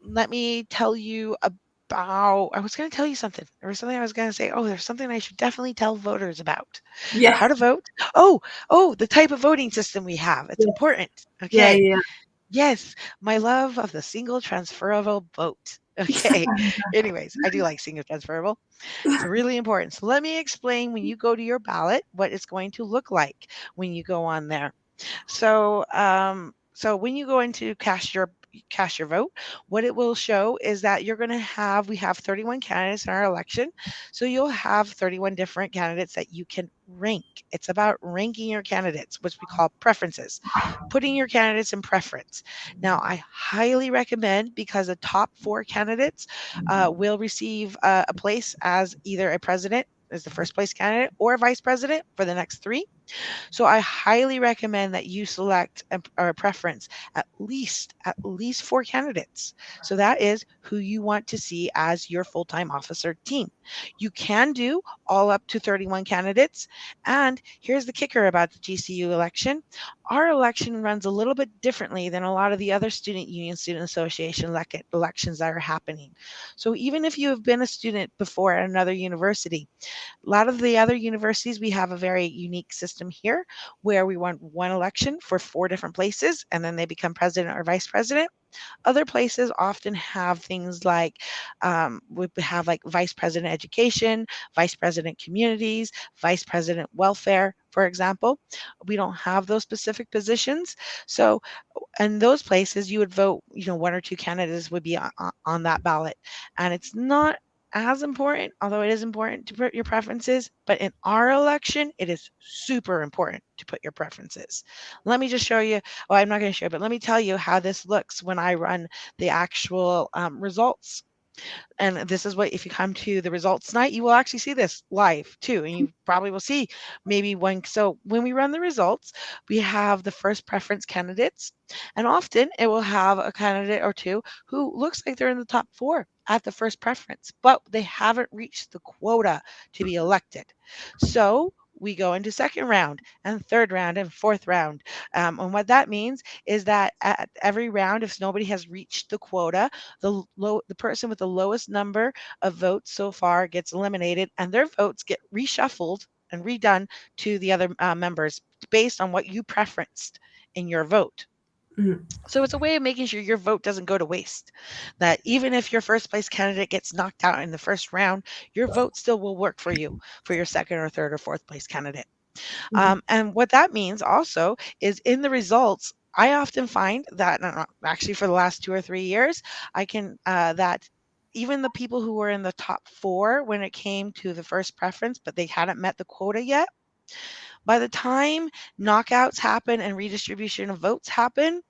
Let me tell you about, I was going to tell you something. There was something I was going to say. Oh, there's something I should definitely tell voters about. How to vote. Oh, the type of voting system we have. It's important. Okay. Yes, my love of the single transferable vote. Okay. Anyways, I do like single transferable. It's really important. So let me explain when you go to your ballot what it's going to look like when you go on there. So so when you go into cast your vote, what it will show is that you're going to have, we have 31 candidates in our election. So you'll have 31 different candidates that you can rank. It's about ranking your candidates, which we call preferences, putting your candidates in preference. Now, I highly recommend, because the top 4 candidates will receive a place as either a president as the first place candidate or a vice president for the next 3. So I highly recommend that you select a preference at least 4 candidates. So that is who you want to see as your full-time officer team. You can do all up to 31 candidates. And here's the kicker about the GCU election. Our election runs a little bit differently than a lot of the other student union, student association elections that are happening. So even if you have been a student before at another university, a lot of the other universities, we have a very unique system here where we run one election for 4 different places and then they become president or vice president. Other places often have things like we have like vice president education, vice president communities, vice president welfare, for example. We don't have those specific positions. So in those places, you would vote, 1 or 2 candidates would be on that ballot. And it's not as important, although it is important to put your preferences, but in our election, it is super important to put your preferences. Let me just show you, well, I'm not going to show, but let me tell you how this looks when I run the actual results. And this is what, if you come to the results night, you will actually see this live too. And you probably will see maybe one. So when we run the results, we have the first preference candidates. And often it will have a candidate or two who looks like they're in the top 4 at the first preference, but they haven't reached the quota to be elected. So we go into second round and third round and fourth round. And what that means is that at every round, if nobody has reached the quota, the person with the lowest number of votes so far gets eliminated, and their votes get reshuffled and redone to the other members based on what you preferenced in your vote. So it's a way of making sure your vote doesn't go to waste. That even if your first place candidate gets knocked out in the first round, your vote still will work for you for your second or third or fourth place candidate. And what that means also is in the results, I often find that actually for the last 2 or 3 years, I can that even the people who were in the top 4 when it came to the first preference, but they hadn't met the quota yet, by the time knockouts happen and redistribution of votes happen,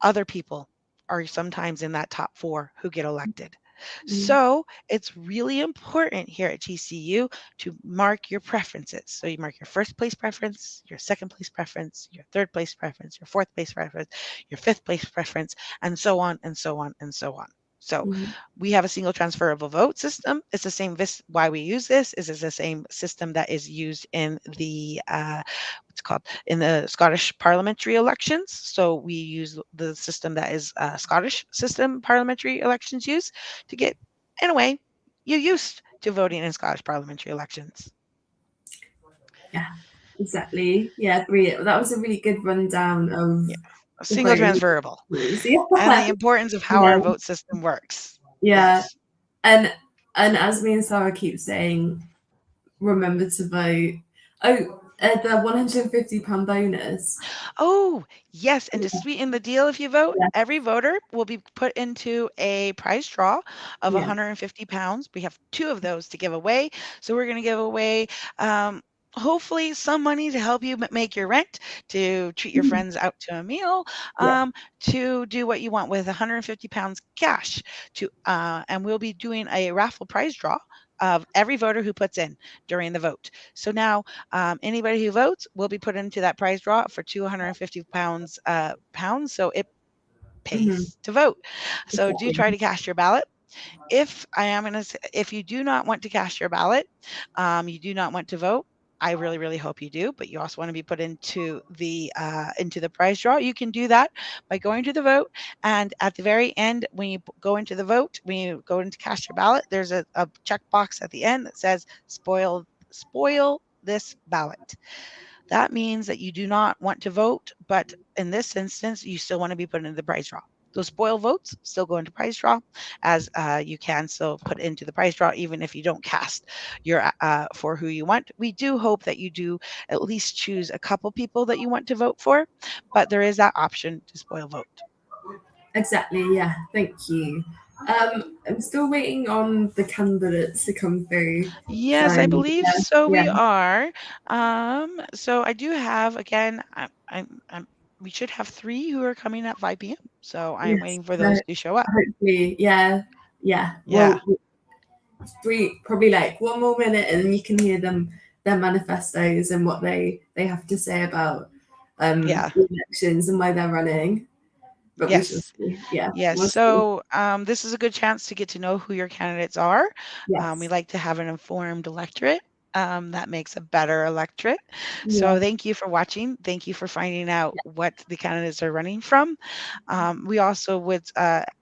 other people are sometimes in that top 4 who get elected. So it's really important here at GCU to mark your preferences. So you mark your first place preference, your second place preference, your third place preference, your fourth place preference, your fifth place preference, and so on and so on and so on. So we have a single transferable vote system. It's the same. Why we use this is the same system that is used in the in the Scottish parliamentary elections. So we use the system that is Scottish system parliamentary elections use to get, in a way, you're used to voting in Scottish parliamentary elections. Yeah, exactly. Yeah, brilliant. That was a really good rundown of single transferable and the importance of how our vote system works. Yeah. Yes. And as me and Sarah keep saying, remember to vote. Oh, the £150 bonus. Oh, yes. And to sweeten the deal, if you vote, every voter will be put into a prize draw of £150. We have 2 of those to give away. So we're going to give away hopefully some money to help you make your rent, to treat your friends out to a meal, to do what you want with £150 cash. And we'll be doing a raffle prize draw of every voter who puts in during the vote. So now anybody who votes will be put into that prize draw for £250 so it pays to vote. So do try to cast your ballot. If you do not want to cast your ballot, you do not want to vote, I really, really hope you do, but you also want to be put into the prize draw. You can do that by going to the vote. And at the very end, when you go into the vote, when you go into cast your ballot, there's a checkbox at the end that says spoil this ballot. That means that you do not want to vote, but in this instance, you still want to be put into the prize draw. Those spoil votes still go into prize draw, as you can still put into the prize draw even if you don't cast your for who you want. We do hope that you do at least choose a couple people that you want to vote for, but there is that option to spoil vote. Exactly. Yeah. Thank you. I'm still waiting on the candidates to come through. Yes, I believe so. We are. So I do have, again, we should have 3 who are coming at 5 p.m. So I'm waiting for those to show up. Hopefully, yeah. Well, 3, probably like 1 more minute, and then you can hear them their manifestos and what they have to say about Yeah. the elections and why they're running. But we shall Yes. see. Yeah. Yes. we'll see. So this is a good chance to get to know who your candidates are. Yes. We like to have an informed electorate. That makes a better electorate. Yeah. So thank you for watching. Thank you for finding out what the candidates are running from. We also would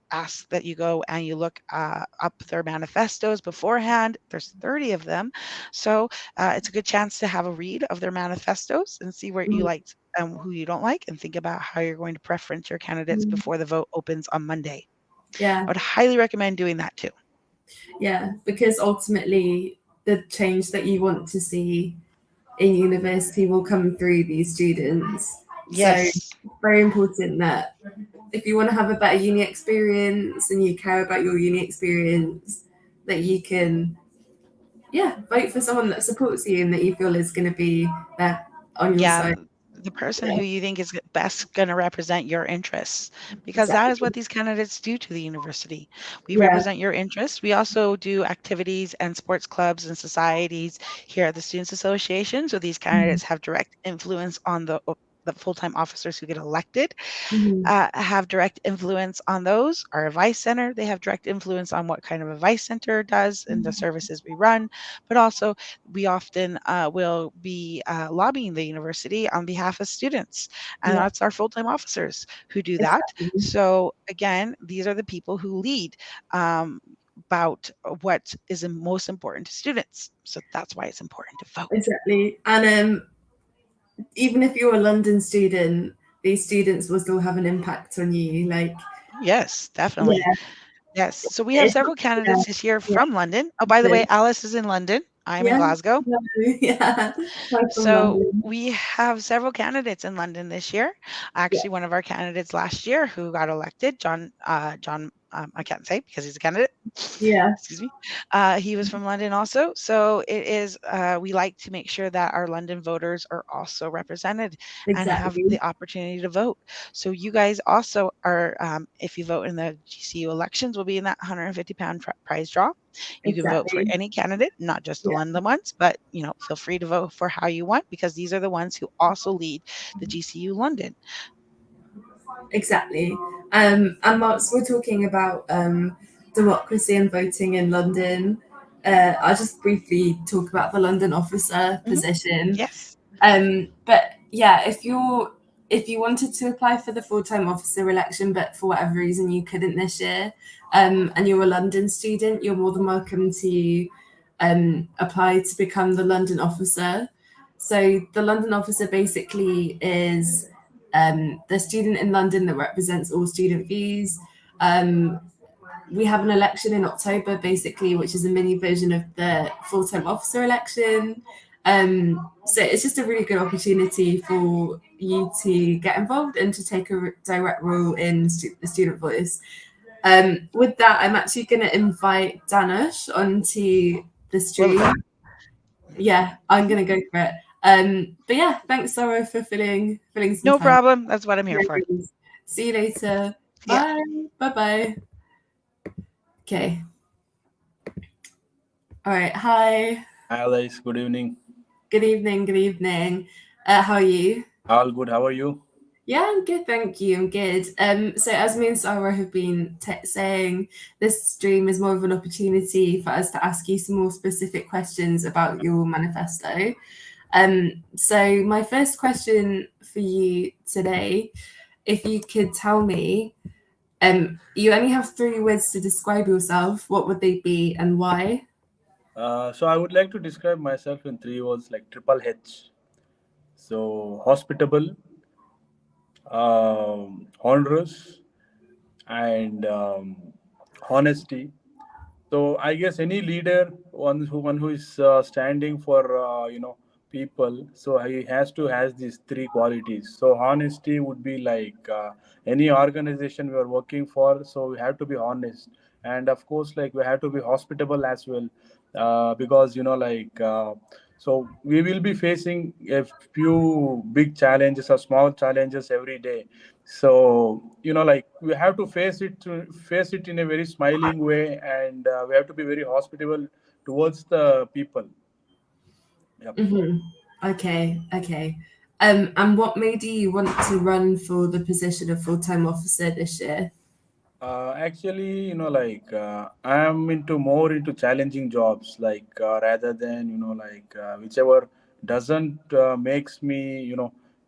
ask that you go and you look up their manifestos beforehand. There's 30 of them. So it's a good chance to have a read of their manifestos and see where you liked and who you don't like, and think about how you're going to preference your candidates before the vote opens on Monday. Yeah. I would highly recommend doing that too. Yeah, because ultimately the change that you want to see in university will come through these students. Yes. So very important that if you want to have a better uni experience and you care about your uni experience, that you can, vote for someone that supports you and that you feel is going to be there on your side. The person who you think is best going to represent your interests, because that is what these candidates do to the university. We represent your interests. We also do activities and sports clubs and societies here at the Students Association. So these candidates have direct influence on the full-time officers who get elected, have direct influence on those. Our advice center, they have direct influence on what kind of advice center does and the services we run. But also, we often will be lobbying the university on behalf of students, and that's our full-time officers who do that. So again, these are the people who lead about what is most important to students. So that's why it's important to vote. Exactly. And even if you're a London student, these students will still have an impact on you. Like, yes, definitely. Yes. So we have several candidates this year from London. Oh, by the way, Alice is in London. I'm in Glasgow. So we have several candidates in London this year. Actually, one of our candidates last year who got elected, John, I can't say because he's a candidate. Yeah. Excuse me. He was from London also. So it is, we like to make sure that our London voters are also represented and have the opportunity to vote. So you guys also are, if you vote in the GCU elections, will be in that £150 prize draw. You can vote for any candidate, not just the London ones, but feel free to vote for how you want, because these are the ones who also lead the GCU London. Exactly. And whilst we're talking about democracy and voting in London, I'll just briefly talk about the London officer position. Yes. But yeah, if you wanted to apply for the full-time officer election, but for whatever reason you couldn't this year, and you're a London student, you're more than welcome to apply to become the London officer. So the London officer basically is the student in London that represents all student views. We have an election in October, basically, which is a mini version of the full-time officer election. So it's just a really good opportunity for you to get involved and to take a direct role in the student voice. With that, I'm actually going to invite Danush onto the stream. Yeah, I'm going to go for it. But yeah, thanks, Sarah, for filling some time. No problem. That's what I'm here for. See you later. Bye. Bye-bye. Okay. All right. Hi. Hi, Alice. Good evening. Good evening. Good evening. How are you? All good. How are you? Yeah, I'm good. Thank you. I'm good. So as me and Sarah have been saying, this stream is more of an opportunity for us to ask you some more specific questions about your manifesto. So my first question for you today, if you could tell me, you only have 3 words to describe yourself, what would they be and why? So I would like to describe myself in 3 words, like triple H. So hospitable, honest, and honesty. So I guess any leader, one who is standing for people, so he has to has these 3 qualities. So honesty would be like any organization we are working for, so we have to be honest, and of course, like, we have to be hospitable as well, because so we will be facing a few big challenges or small challenges every day. So we have to face it in a very smiling way, and we have to be very hospitable towards the people. Yep. Okay. And what made you want to run for the position of full-time officer this year? Actually, I am more into challenging jobs, rather than whichever doesn't makes me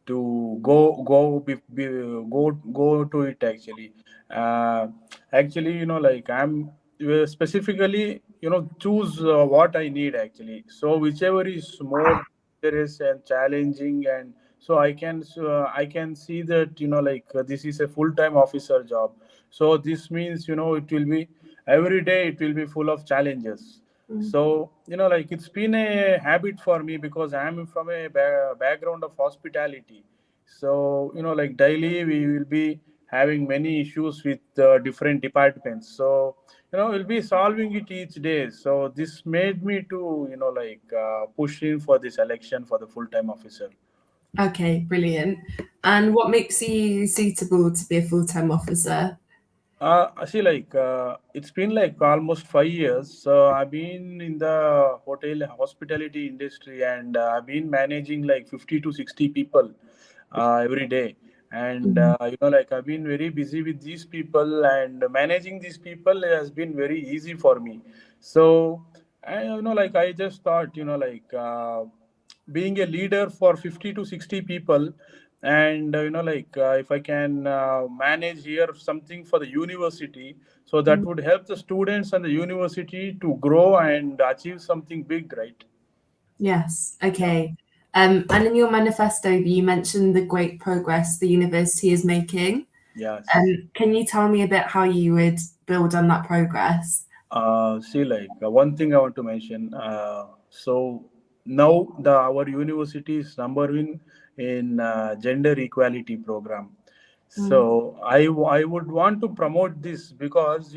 to go to it. Uh, actually, I'm specifically choose what I need actually. So whichever is more serious and challenging, and so I can see that this is a full time officer job. So this means it will be every day, it will be full of challenges. So it's been a habit for me because I'm from a background of hospitality. So daily we will be having many issues with different departments. So we'll be solving it each day. So this made me to push in for this election for the full-time officer. Okay, brilliant. And what makes you suitable to be a full-time officer? See, it's been like almost 5 years. So I've been in the hospitality industry, and I've been managing like 50 to 60 people every day. And I've been very busy with these people, and managing these people has been very easy for me. So I just thought being a leader for 50 to 60 people, and if I can manage here something for the university, so that would help the students and the university to grow and achieve something big, right? Yes. Okay. And in your manifesto, you mentioned the great progress the university is making. Yes. Can you tell me a bit how you would build on that progress? See, one thing I want to mention. So now our university is number one in gender equality program. So I would want to promote this because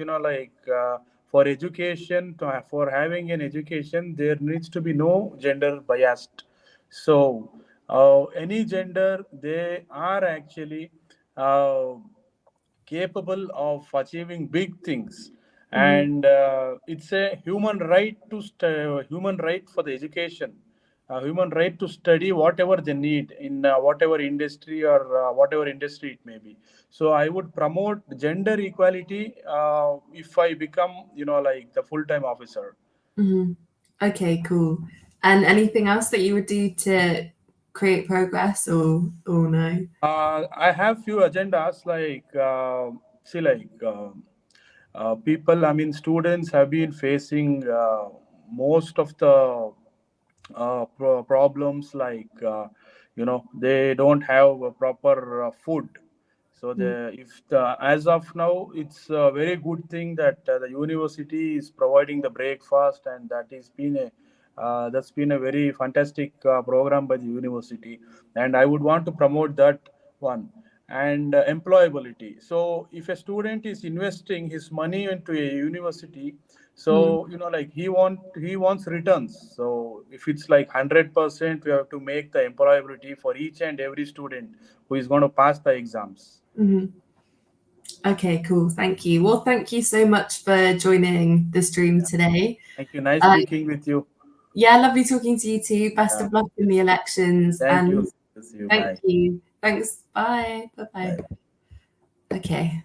for education, for having an education, there needs to be no gender biased. So any gender, they are actually uh, capable of achieving big things, and it's a human right to human right for the education, human right to study whatever they need in whatever industry, or whatever industry it may be. So I would promote gender equality if I become the full-time officer. Okay, cool. And anything else that you would do to create progress, or no? I have few agendas, see, people, I mean, students have been facing most of the problems, they don't have a proper food. So as of now, it's a very good thing that the university is providing the breakfast, and that's been a very fantastic program by the university, and I would want to promote that one. And employability. So if a student is investing his money into a university, so he wants returns. So if it's like 100%, we have to make the employability for each and every student who is going to pass the exams. Okay, cool. Thank you. Well, thank you so much for joining the stream today. Thank you. Nice speaking with you. Yeah, lovely talking to you too. Best of luck in the elections. Thank you. Thank you. Thanks. Bye. Bye-bye. Okay.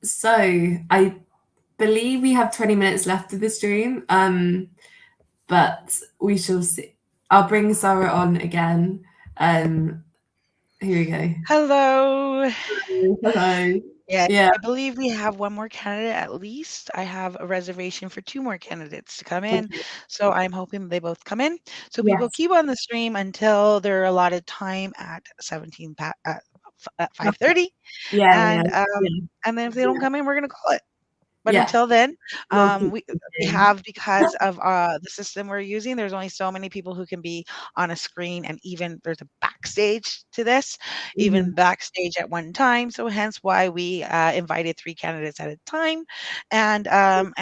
So I believe we have 20 minutes left of the stream. But we shall see. I'll bring Sarah on again. Here we go. Hello. Hello. Yeah, I believe we have one more candidate at least. I have a reservation for 2 more candidates to come in. So I'm hoping they both come in. So people keep on the stream until their allotted time at 5:30. And then if they don't come in, we're going to call it. But until then, we have, because of the system we're using, there's only so many people who can be on a screen, and even there's a backstage to this, even backstage at one time. So hence why we invited 3 candidates at a time, and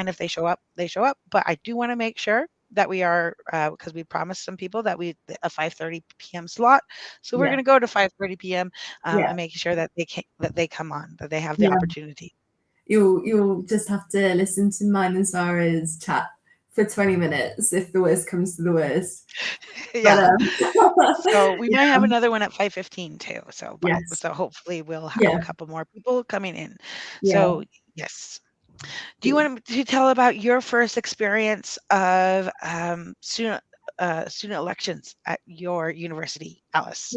if they show up, they show up. But I do want to make sure that we are, because we promised some people that a 5:30 p.m. slot. So we're going to go to 5:30 p.m. And making sure that they come on, that they have the opportunity. You'll just have to listen to mine and Sarah's chat for 20 minutes if the worst comes to the worst. Yeah. But, So we might yeah, have another one at 5:15 too. So yes, so hopefully we'll have yeah, a couple more people coming in. yeah. So yes. Do you want to tell about your first experience of student elections at your university, Alice?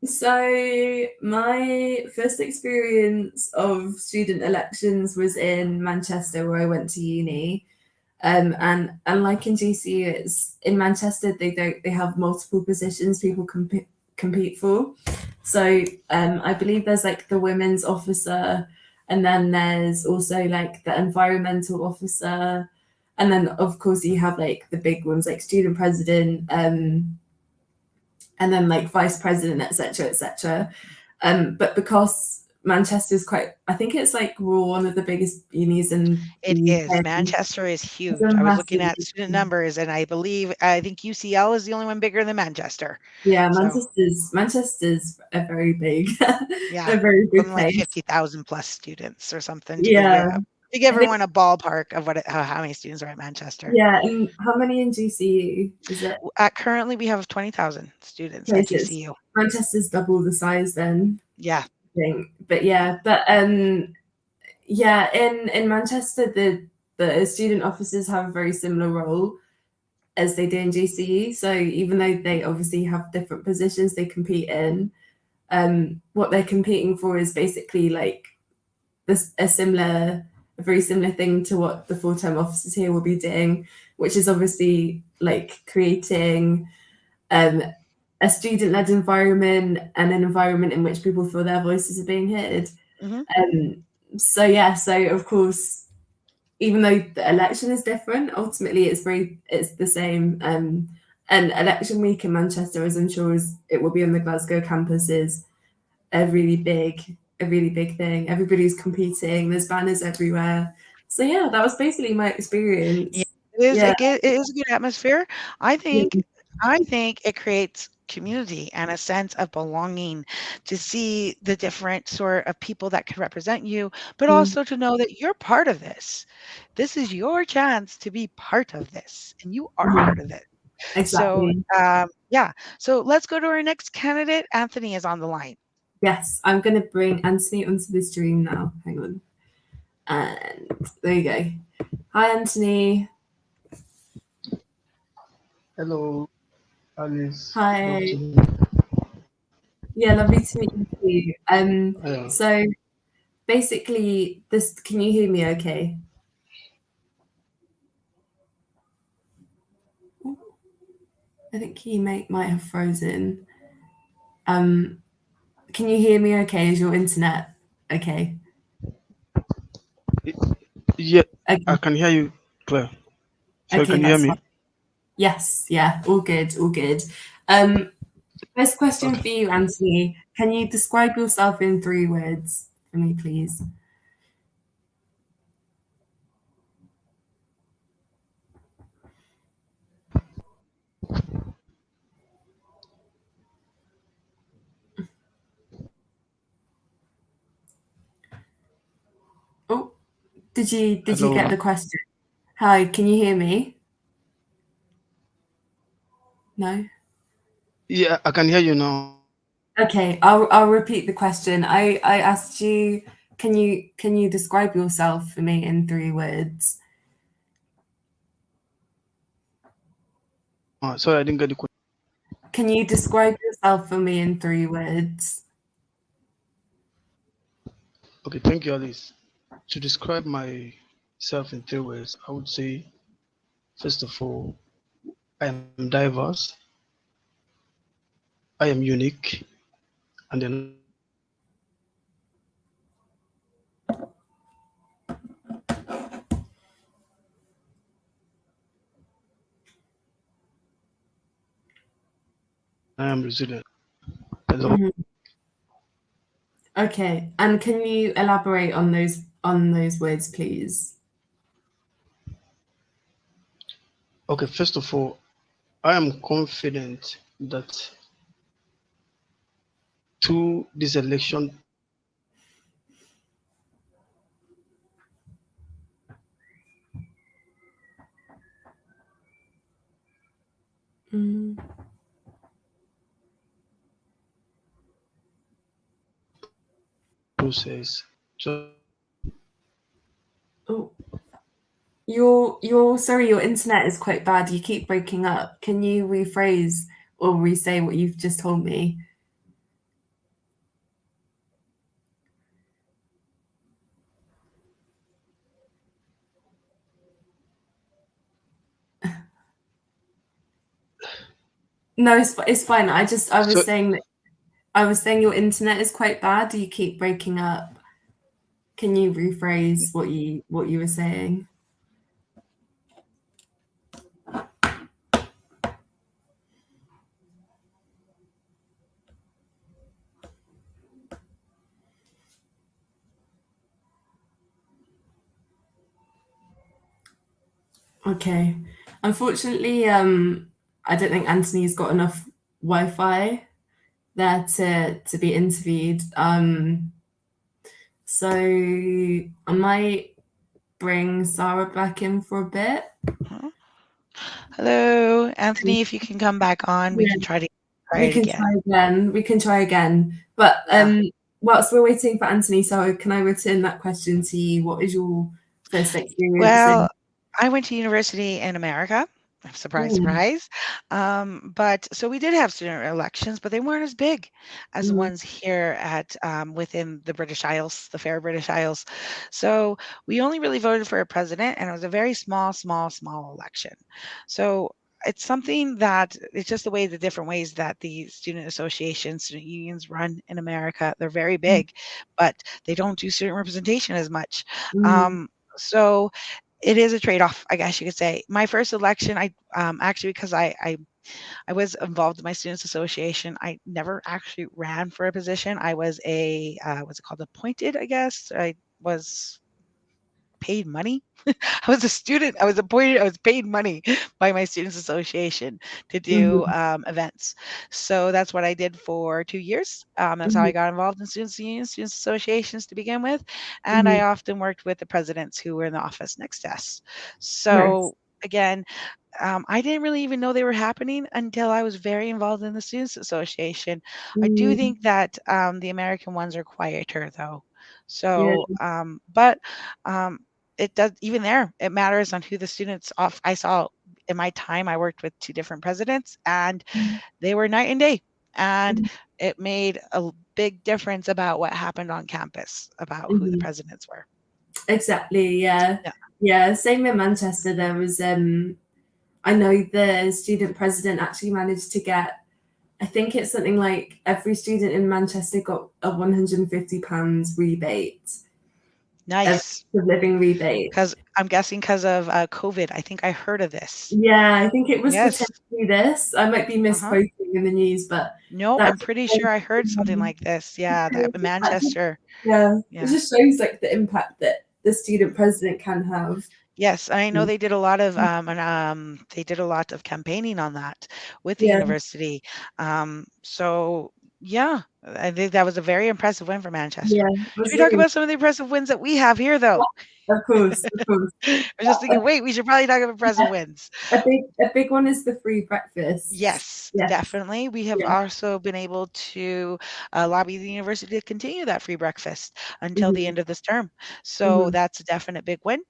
So my first experience of student elections was in Manchester, where I went to uni. And like in GCU, it's in Manchester. They have multiple positions people compete for. So I believe there's like the women's officer, and then there's also like the environmental officer, and then of course you have like the big ones like student president, and then like vice president, etc., etc. But because Manchester is quite, I think it's like one of the biggest unis in It the is. UK. Manchester is It's huge. a I was looking massive at student numbers, and I think UCL is the only one bigger than Manchester. Yeah, So Manchester's a very big, yeah, a very big something like place. 50,000 plus students or something to give Yeah, to give I think, everyone a ballpark of how many students are at Manchester. yeah. And how many in GCU is it? Currently, we have 20,000 students at Places. GCU. Manchester's double the size then. Yeah. I think. But yeah, yeah, in Manchester, the student officers have a very similar role as they do in GCE. So even though they obviously have different positions they compete in, what they're competing for is basically like a very similar thing to what the full-time officers here will be doing, which is obviously like creating a student-led environment and an environment in which people feel their voices are being heard. So of course, even though the election is different, ultimately it's the same. And election week in Manchester, as I'm sure it will be on the Glasgow campus, is a really big thing. Everybody's competing. There's banners everywhere. So yeah, that was basically my experience. Yeah, it is a good atmosphere. I think it creates community and a sense of belonging to see the different sort of people that can represent you, but also to know that you're part of this. This is your chance to be part of this, and you are part of it. Exactly. So yeah. So let's go to our next candidate. Anthony is on the line. Yes, I'm going to bring Anthony onto the stream now. Hang on. And there you go. Hi, Anthony. Hello, Alice. Hi. Yeah, lovely to meet you too. Yeah. So basically, can you hear me okay? I think he might have frozen. Can you hear me okay? Is your internet okay? Yeah, Okay. I can hear you clear. So Okay, can you hear me? fine. Yes, yeah, all good. First question for you, Anthony. Can you describe yourself in 3 words for me, please? Oh, did you get the question? Hi, can you hear me? No? Yeah, I can hear you now. Okay, I'll repeat the question. I asked you, can you describe yourself for me in 3 words? Sorry, I didn't get the question. Can you describe yourself for me in 3 words? Okay, thank you, Alice. To describe myself in 3 words, I would say, first of all, I am diverse, I am unique, and then I am resilient. Okay, and can you elaborate on those words, please? Okay, first of all, I am confident that through this election, Mm. Process. So Oh, your sorry, your internet is quite bad. You keep breaking up. Can you rephrase or re-say what you've just told me? No, it's fine. I was So- saying your internet is quite bad. You keep breaking up. Can you rephrase what you were saying? Okay. Unfortunately, I don't think Anthony's got enough Wi-Fi there to be interviewed. So I might bring Sarah back in for a bit. Hello, Anthony. If you can come back on, we Yeah. can try it We can try again. But whilst we're waiting for Anthony, so can I return that question to you? What is your first experience? Well, I went to university in America. Surprise, Mm. surprise. But so we did have student elections, but they weren't as big as the Mm. ones here at within the British Isles, the fair British Isles. So we only really voted for a president, and it was a very small election. So it's something that it's just the different ways that the student associations, student unions run in America. They're very big, but they don't do student representation as much. So it is a trade-off, I guess you could say. My first election, I actually, because I was involved in my students association, I never actually ran for a position. I was what's it called, appointed, I guess. I was paid money. I was a student. I was appointed. I was paid money by my students association to do events. So that's what I did for 2 years. That's how I got involved in students unions, students associations to begin with, and I often worked with the presidents who were in the office next to us. So again, I didn't really even know they were happening until I was very involved in the students association. I do think that the American ones are quieter though. So, but it does, even there, it matters on who the students off. I saw in my time, I worked with 2 different presidents, and they were night and day. And it made a big difference about what happened on campus, about who the presidents were. Exactly. Yeah. Same in Manchester. There was I know the student president actually managed to get, I think it's something like every student in Manchester got a £150 rebate. Nice. The living rebate. Because I'm guessing because of COVID. I think I heard of this. Yeah, I think it was Yes. potentially this. I might be misquoting in the news, but No, I'm pretty sure I heard something like this. Yeah, that in Manchester. Yeah, it just shows like the impact that the student president can have. Yes, I know they did a lot of they did a lot of campaigning on that with the university. So yeah, I think that was a very impressive win for Manchester. Yeah, Should we talk about some of the impressive wins that we have here, though? Of course. I was just thinking, wait, we should probably talk about impressive wins. A big one is the free breakfast. Yes, definitely. We have also been able to lobby the university to continue that free breakfast until the end of this term. So that's a definite big win.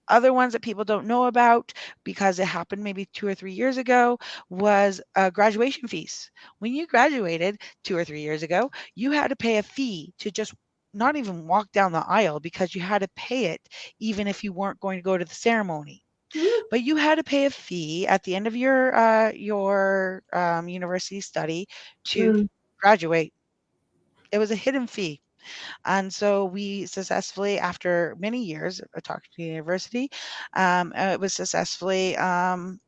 Other ones that people don't know about because it happened maybe 2 or 3 years ago was graduation fees. When you graduated 2 or 3 years ago, you had to pay a fee to just not even walk down the aisle because you had to pay it even if you weren't going to go to the ceremony. But you had to pay a fee at the end of your university study to graduate. It was a hidden fee. And so we successfully, after many years of talking to the university, it was successfully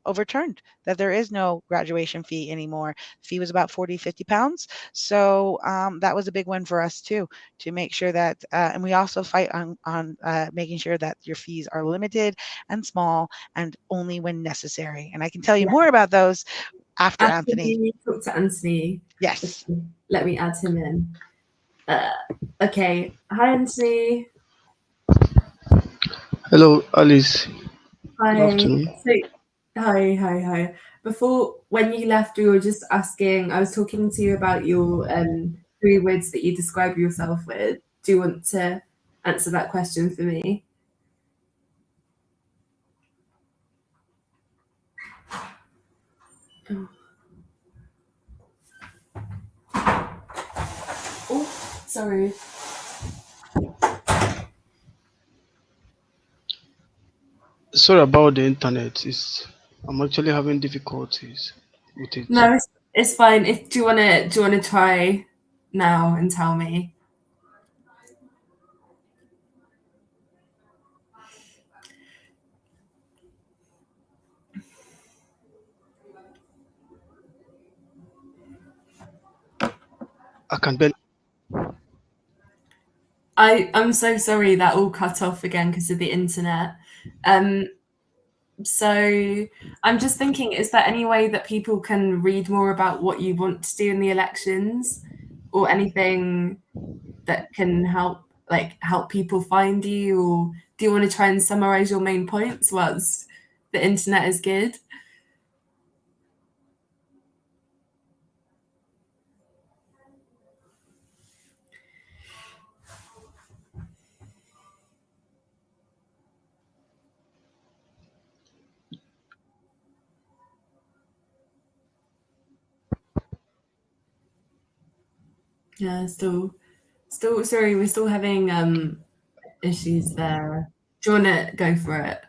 overturned that there is no graduation fee anymore. Fee was about 40, 50 pounds. So that was a big win for us too, to make sure that, and we also fight on making sure that your fees are limited and small and only when necessary. And I can tell you more about those after Anthony. Talk to Anthony. Yes. Let me add him in. Okay. Hi, Anthony. Hello, Alice. Hi. Good afternoon. Hi. Before, when you left, we were just asking, I was talking to you about your 3 words that you describe yourself with. Do you want to answer that question for me? Oh, sorry. Sorry about the internet. I'm actually having difficulties with it. No, it's fine. Do you wanna try now and tell me? I can barely. I'm so sorry that all cut off again because of the internet. So I'm just thinking, is there any way that people can read more about what you want to do in the elections, or anything that can help people find you, or do you want to try and summarize your main points once the internet is good? Yeah, still sorry, we're still having issues there. Do you want to go for it?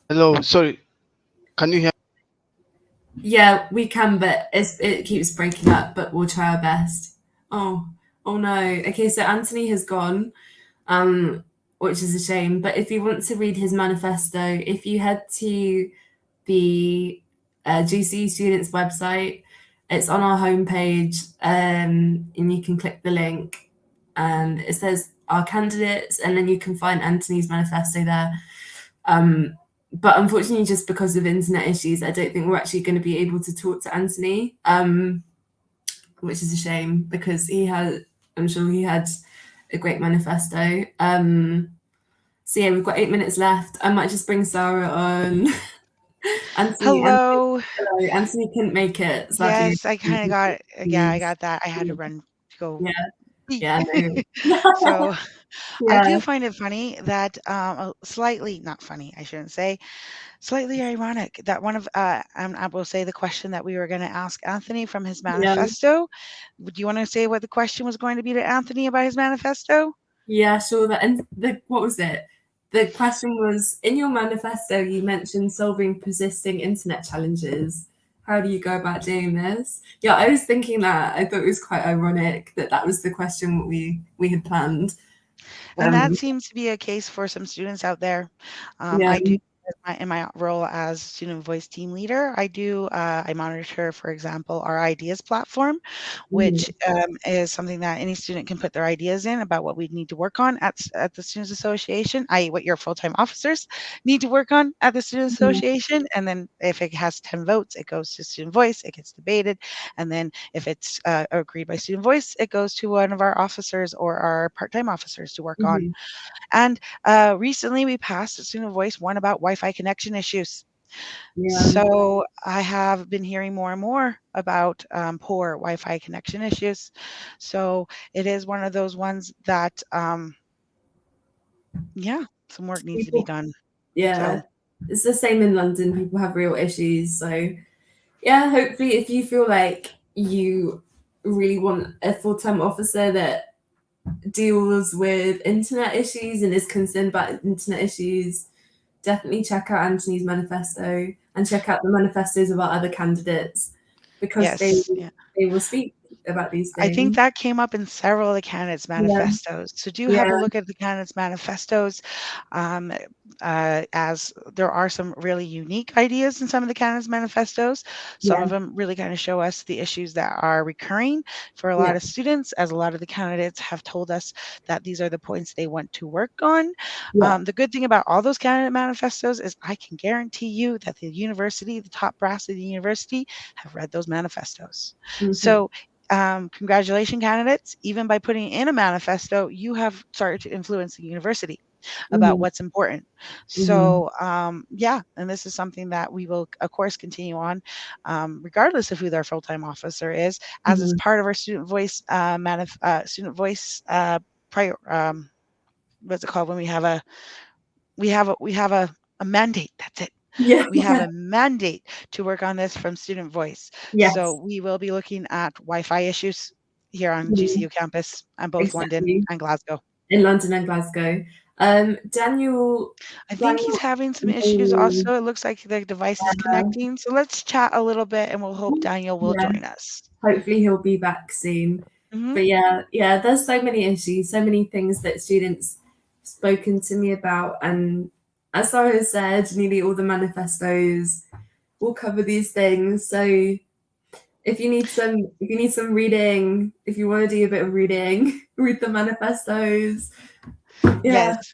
Hello, sorry. Can you hear? Yeah, we can, but it keeps breaking up, but we'll try our best. Oh no. Okay, so Anthony has gone, which is a shame. But if you want to read his manifesto, if you head to the GCE students website, it's on our homepage, and you can click the link, and it says our candidates, and then you can find Anthony's manifesto there. But unfortunately, just because of internet issues, I don't think we're actually going to be able to talk to Anthony, which is a shame because I'm sure he had a great manifesto. So yeah, we've got 8 minutes left. I might just bring Sarah on. Hello. Anthony couldn't make it. Sadly. Yes, I kind of got. Yeah, I got that. I had to run to go. Yeah. So Yeah. I do find it funny that slightly not funny, I shouldn't say, slightly ironic that one of I will say the question that we were going to ask Anthony from his manifesto. Do you want to say what the question was going to be to Anthony about his manifesto? Yeah, sure. What was it? The question was, in your manifesto, you mentioned solving persisting internet challenges. How do you go about doing this? Yeah, I was thinking that. I thought it was quite ironic that was the question we had planned. And that seems to be a case for some students out there. I do, in my role as student voice team leader, I monitor, for example, our ideas platform, which is something that any student can put their ideas in about what we need to work on at the Students Association, i.e. what your full-time officers need to work on at the Student Association. And then if it has 10 votes, it goes to Student Voice, it gets debated. And then if it's agreed by Student Voice, it goes to one of our officers or our part-time officers to work on. And recently we passed a Student Voice one about Wi-Fi connection issues. So I have been hearing more and more about poor Wi-Fi connection issues. So it is one of those ones that, some work needs to be done. Yeah, it's the same in London. People have real issues. So yeah, hopefully if you feel like you really want a full-time officer that deals with internet issues and is concerned about internet issues, definitely check out Anthony's manifesto and check out the manifestos of our other candidates, because they will speak about these I things? think that came up in several of the candidates' manifestos. So do have a look at the candidates' manifestos, as there are some really unique ideas in some of the candidates' manifestos. Some of them really kind of show us the issues that are recurring for a lot of students, as a lot of the candidates have told us that these are the points they want to work on. The good thing about all those candidate manifestos is I can guarantee you that the university, the top brass of the university, have read those manifestos. So congratulations, candidates. Even by putting in a manifesto, you have started to influence the university about what's important. So yeah, and this is something that we will, of course, continue on, regardless of who their full-time officer is, as is part of our student voice what's it called when we have a mandate. That's it. We have a mandate to work on this from Student Voice. So we will be looking at Wi-Fi issues here on GCU campus on both London and Glasgow. In London and Glasgow. Daniel, I think he's having some issues also. It looks like the device is connecting. So let's chat a little bit and we'll hope Daniel will join us. Hopefully he'll be back soon. But yeah, there's so many issues, so many things that students spoken to me about, and as Sarah said, nearly all the manifestos will cover these things. So if you need some reading, if you want to do a bit of reading, read the manifestos. Yes.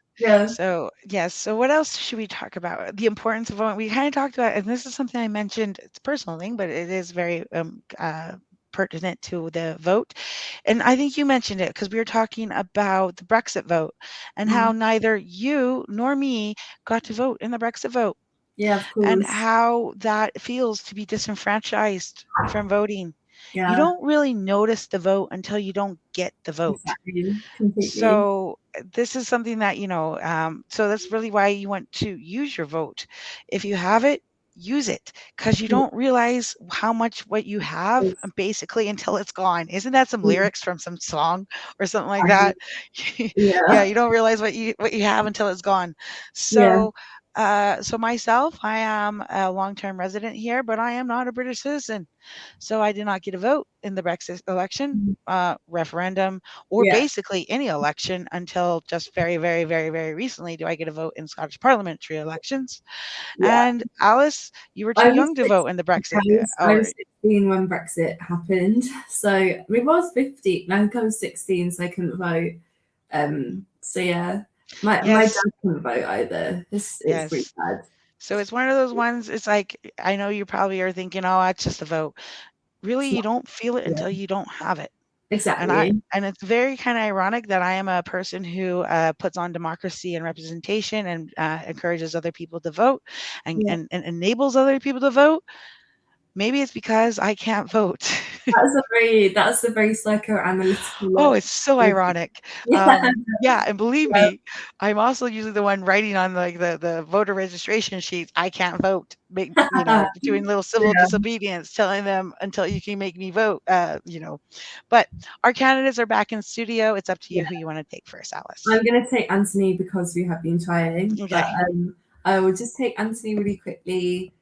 So what else should we talk about? The importance of voting. We kind of talked about, and this is something I mentioned. It's a personal thing, but it is very pertinent to the vote. And I think you mentioned it because we were talking about the Brexit vote and how neither you nor me got to vote in the Brexit vote. Yeah, of course. And how that feels to be disenfranchised from voting. Yeah. You don't really notice the vote until you don't get the vote. Exactly. Completely. So this is something that, so that's really why you want to use your vote. If you have it, use it, because you don't realize how much what you have basically until it's gone. Isn't that some lyrics from some song or something like that? Yeah, you don't realize what you have until it's gone. So so myself, I am a long-term resident here, but I am not a British citizen. So I did not get a vote in the Brexit election, referendum, or basically any election until just very, very, very, very recently do I get a vote in Scottish parliamentary elections. And Alice, you were too young to vote in the Brexit. I was 16 when Brexit happened. So I was 15. I think I was 16, so I couldn't vote. So yeah. My dad couldn't vote either. It's pretty sad. So it's one of those ones, it's like, I know you probably are thinking, oh, it's just a vote. Really, you don't feel it until you don't have it. Exactly. And it's very kind of ironic that I am a person who puts on democracy and representation and encourages other people to vote and enables other people to vote. Maybe it's because I can't vote. That's a very psychoanalytical. Oh, it's so ironic. And believe me, I'm also usually the one writing on like the voter registration sheets. I can't vote. Doing little civil disobedience, telling them until you can make me vote. But our candidates are back in studio. It's up to you who you want to take first, Alice. I'm going to take Anthony because we have been trying. Okay. But, I will just take Anthony really quickly.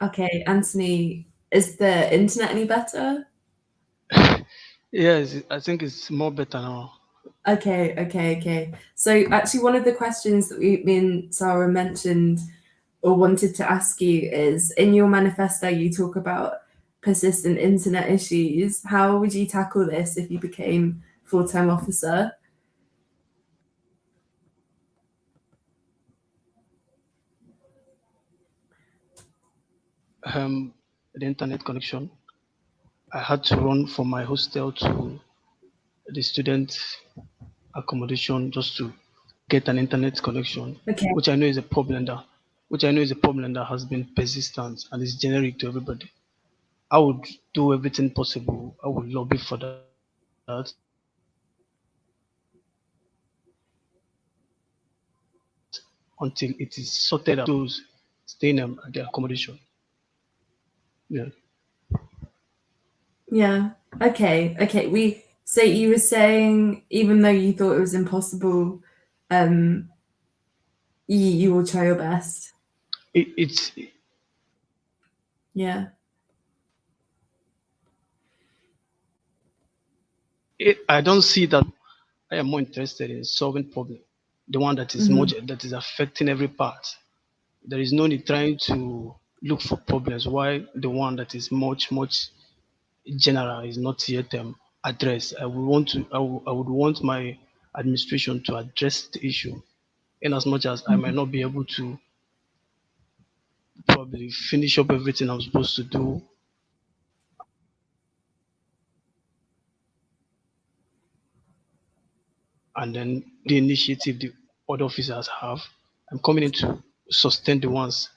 Okay, Anthony, is the internet any better? Yes, I think it's more better now. Okay. So actually one of the questions that me and Sarah mentioned or wanted to ask you is, in your manifesto you talk about persistent internet issues. How would you tackle this if you became full-time officer? The internet connection. I had to run from my hostel to the student accommodation just to get an internet connection, which I know is a problem that has been persistent and is generic to everybody. I would do everything possible. I would lobby for that. Until it is sorted out, those staying at their accommodation. Yeah. Okay. So you were saying, even though you thought it was impossible, you will try your best. It's yeah. I don't see that. I am more interested in solving problem, the one that is that is affecting every part. There is no need trying to look for problems. Why the one that is much general is not yet addressed? I would want my administration to address the issue, in as much as I might not be able to probably finish up everything I'm supposed to do. And then the initiative the other officers have, I'm coming in to sustain the ones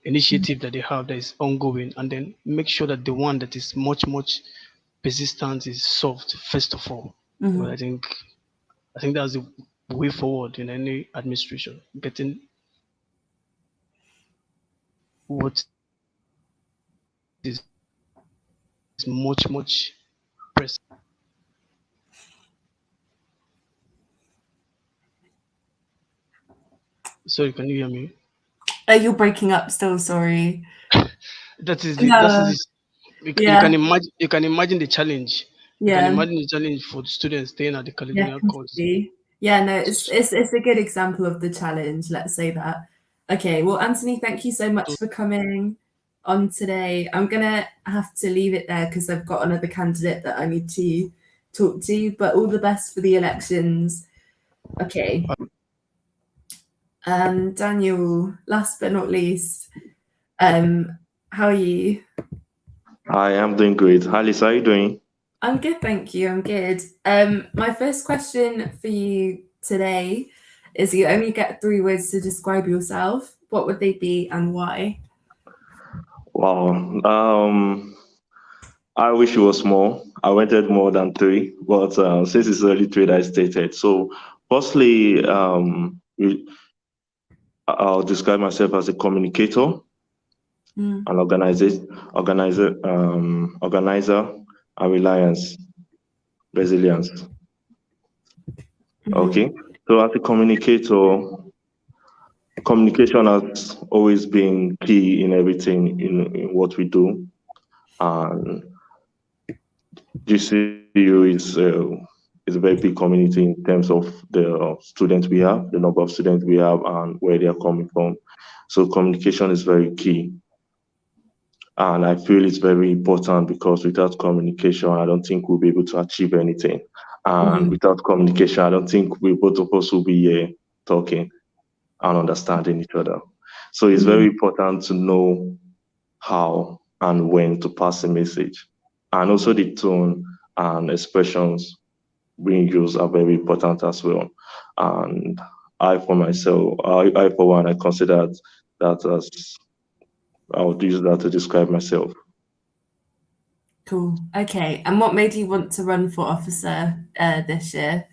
initiative that they have that is ongoing, and then make sure that the one that is much persistent is solved first of all. But I think that's the way forward in any administration, getting what is much pressing. Sorry, can you hear me? You're breaking up still, sorry. That is No. you Yeah. can imagine the challenge. You Yeah. can imagine the challenge for the students staying at the Caledonian course. Yeah, no, it's a good example of the challenge, let's say that. Okay, well, Anthony, thank you so much for coming on today. I'm gonna have to leave it there because I've got another candidate that I need to talk to, but all the best for the elections. Okay. Daniel, last but not least, how are you? Hi, I'm doing great. Alice, how are you doing? I'm good, thank you. I'm good. My first question for you today is you only get 3 words to describe yourself. What would they be and why? Wow. I wish it was more. I wanted more than 3, but since it's only 3 that I stated. So, firstly, I'll describe myself as a communicator, an organizer, and resilience. Okay. So, as a communicator, communication has always been key in everything in what we do, and GCU is a very big community in terms of the students we have, the number of students we have, and where they are coming from. So communication is very key, and I feel it's very important because without communication, I don't think we'll be able to achieve anything. And without communication, I don't think we both of us will be here talking and understanding each other. So it's very important to know how and when to pass a message. And also the tone and expressions being used are very important as well. And I, for myself, I for one, I consider that as, I would use that to describe myself. Cool. Okay. And what made you want to run for officer this year?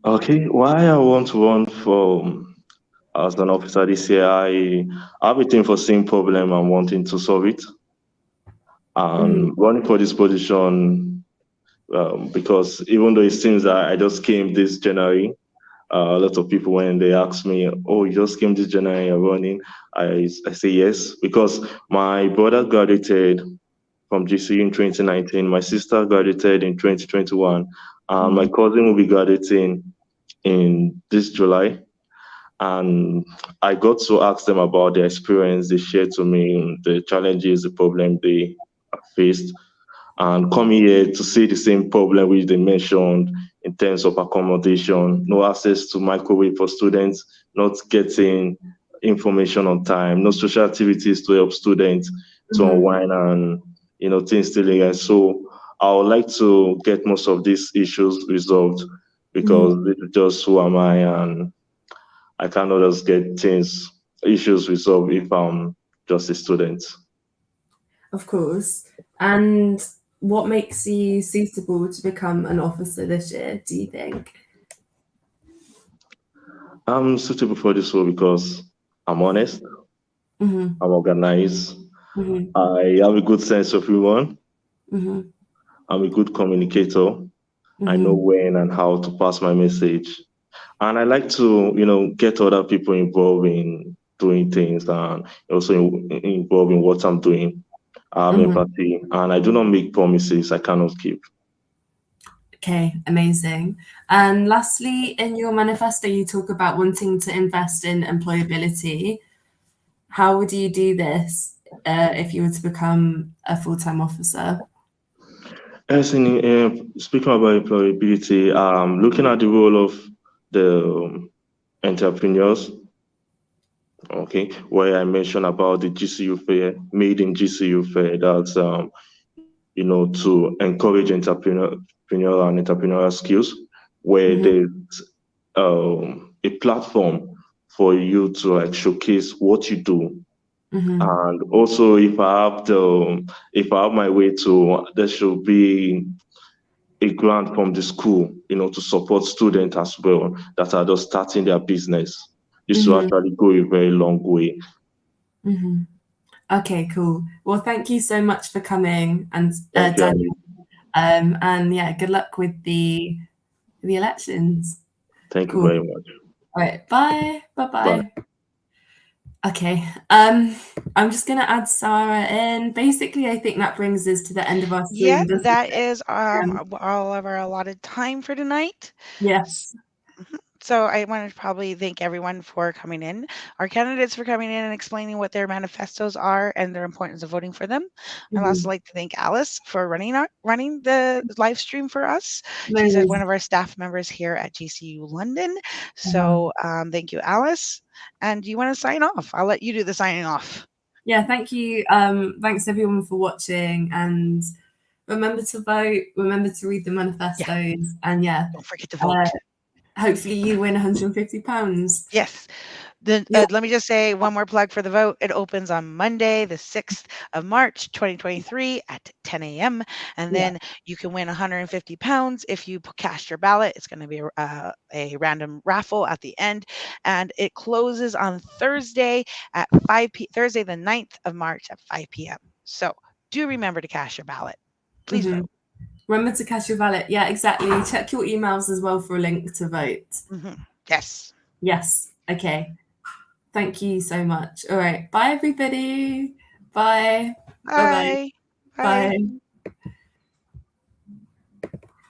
Okay. Why I want to run for as an officer this year, I have a thing for seeing problem and wanting to solve it. And running for this position, because even though it seems that I just came this January, a lot of people, when they ask me, oh, you just came this January, you're running, I say yes, because my brother graduated from GCU in 2019, my sister graduated in 2021, and my cousin will be graduating in this July. And I got to ask them about their experience. They shared to me the challenges, the problem they faced, and coming here to see the same problem which they mentioned in terms of accommodation, no access to microwave for students, not getting information on time, no social activities to help students to unwind and things still again. So I would like to get most of these issues resolved because this is just who am I, and I cannot just get issues resolved if I'm just a student. Of course. And what makes you suitable to become an officer this year, do you think? I'm suitable for this role because I'm honest, I'm organized, I have a good sense of humor, I'm a good communicator, I know when and how to pass my message. And I like to, get other people involved in doing things and also involved in what I'm doing. I have empathy, and I do not make promises I cannot keep. Okay, amazing. And lastly, in your manifesto, you talk about wanting to invest in employability. How would you do this if you were to become a full-time officer? As in speaking about employability, looking at the role of the entrepreneurs, okay, where I mentioned about the GCU fair, made in GCU fair, that's to encourage entrepreneurial and entrepreneurial skills, where there's a platform for you to like showcase what you do. And also, if I have my way to, there should be a grant from the school, to support students as well that are just starting their business. This will actually go a very long way. Okay, cool. Well, thank you so much for coming, and Thank you. Daniel. And yeah, good luck with the elections. Thank you very much. All right, bye. Bye-bye. Okay, I'm just gonna add Sarah in. Basically, I think that brings us to the end of our stream. Yeah, doesn't that it? is all of our allotted time for tonight. Yes. So I want to probably thank everyone for coming in, our candidates for coming in and explaining what their manifestos are and their importance of voting for them. I'd also like to thank Alice for running the live stream for us. She's one of our staff members here at GCU London. So thank you, Alice. And you want to sign off? I'll let you do the signing off. Yeah, thank you. Thanks everyone for watching, and remember to vote. Remember to read the manifestos, and don't forget to vote. Hopefully you win £150. Yes. Let me just say one more plug for the vote. It opens on Monday, the 6th of March, 2023 at 10 a.m. And then you can win £150 if you cast your ballot. It's going to be a random raffle at the end. And it closes on Thursday at Thursday, the 9th of March at 5 p.m. So do remember to cast your ballot. Please vote. Remember to cast your ballot. Yeah, exactly. Check your emails as well for a link to vote. Yes. Yes. Okay. Thank you so much. All right. Bye, everybody. Bye. Bye. Bye. Bye.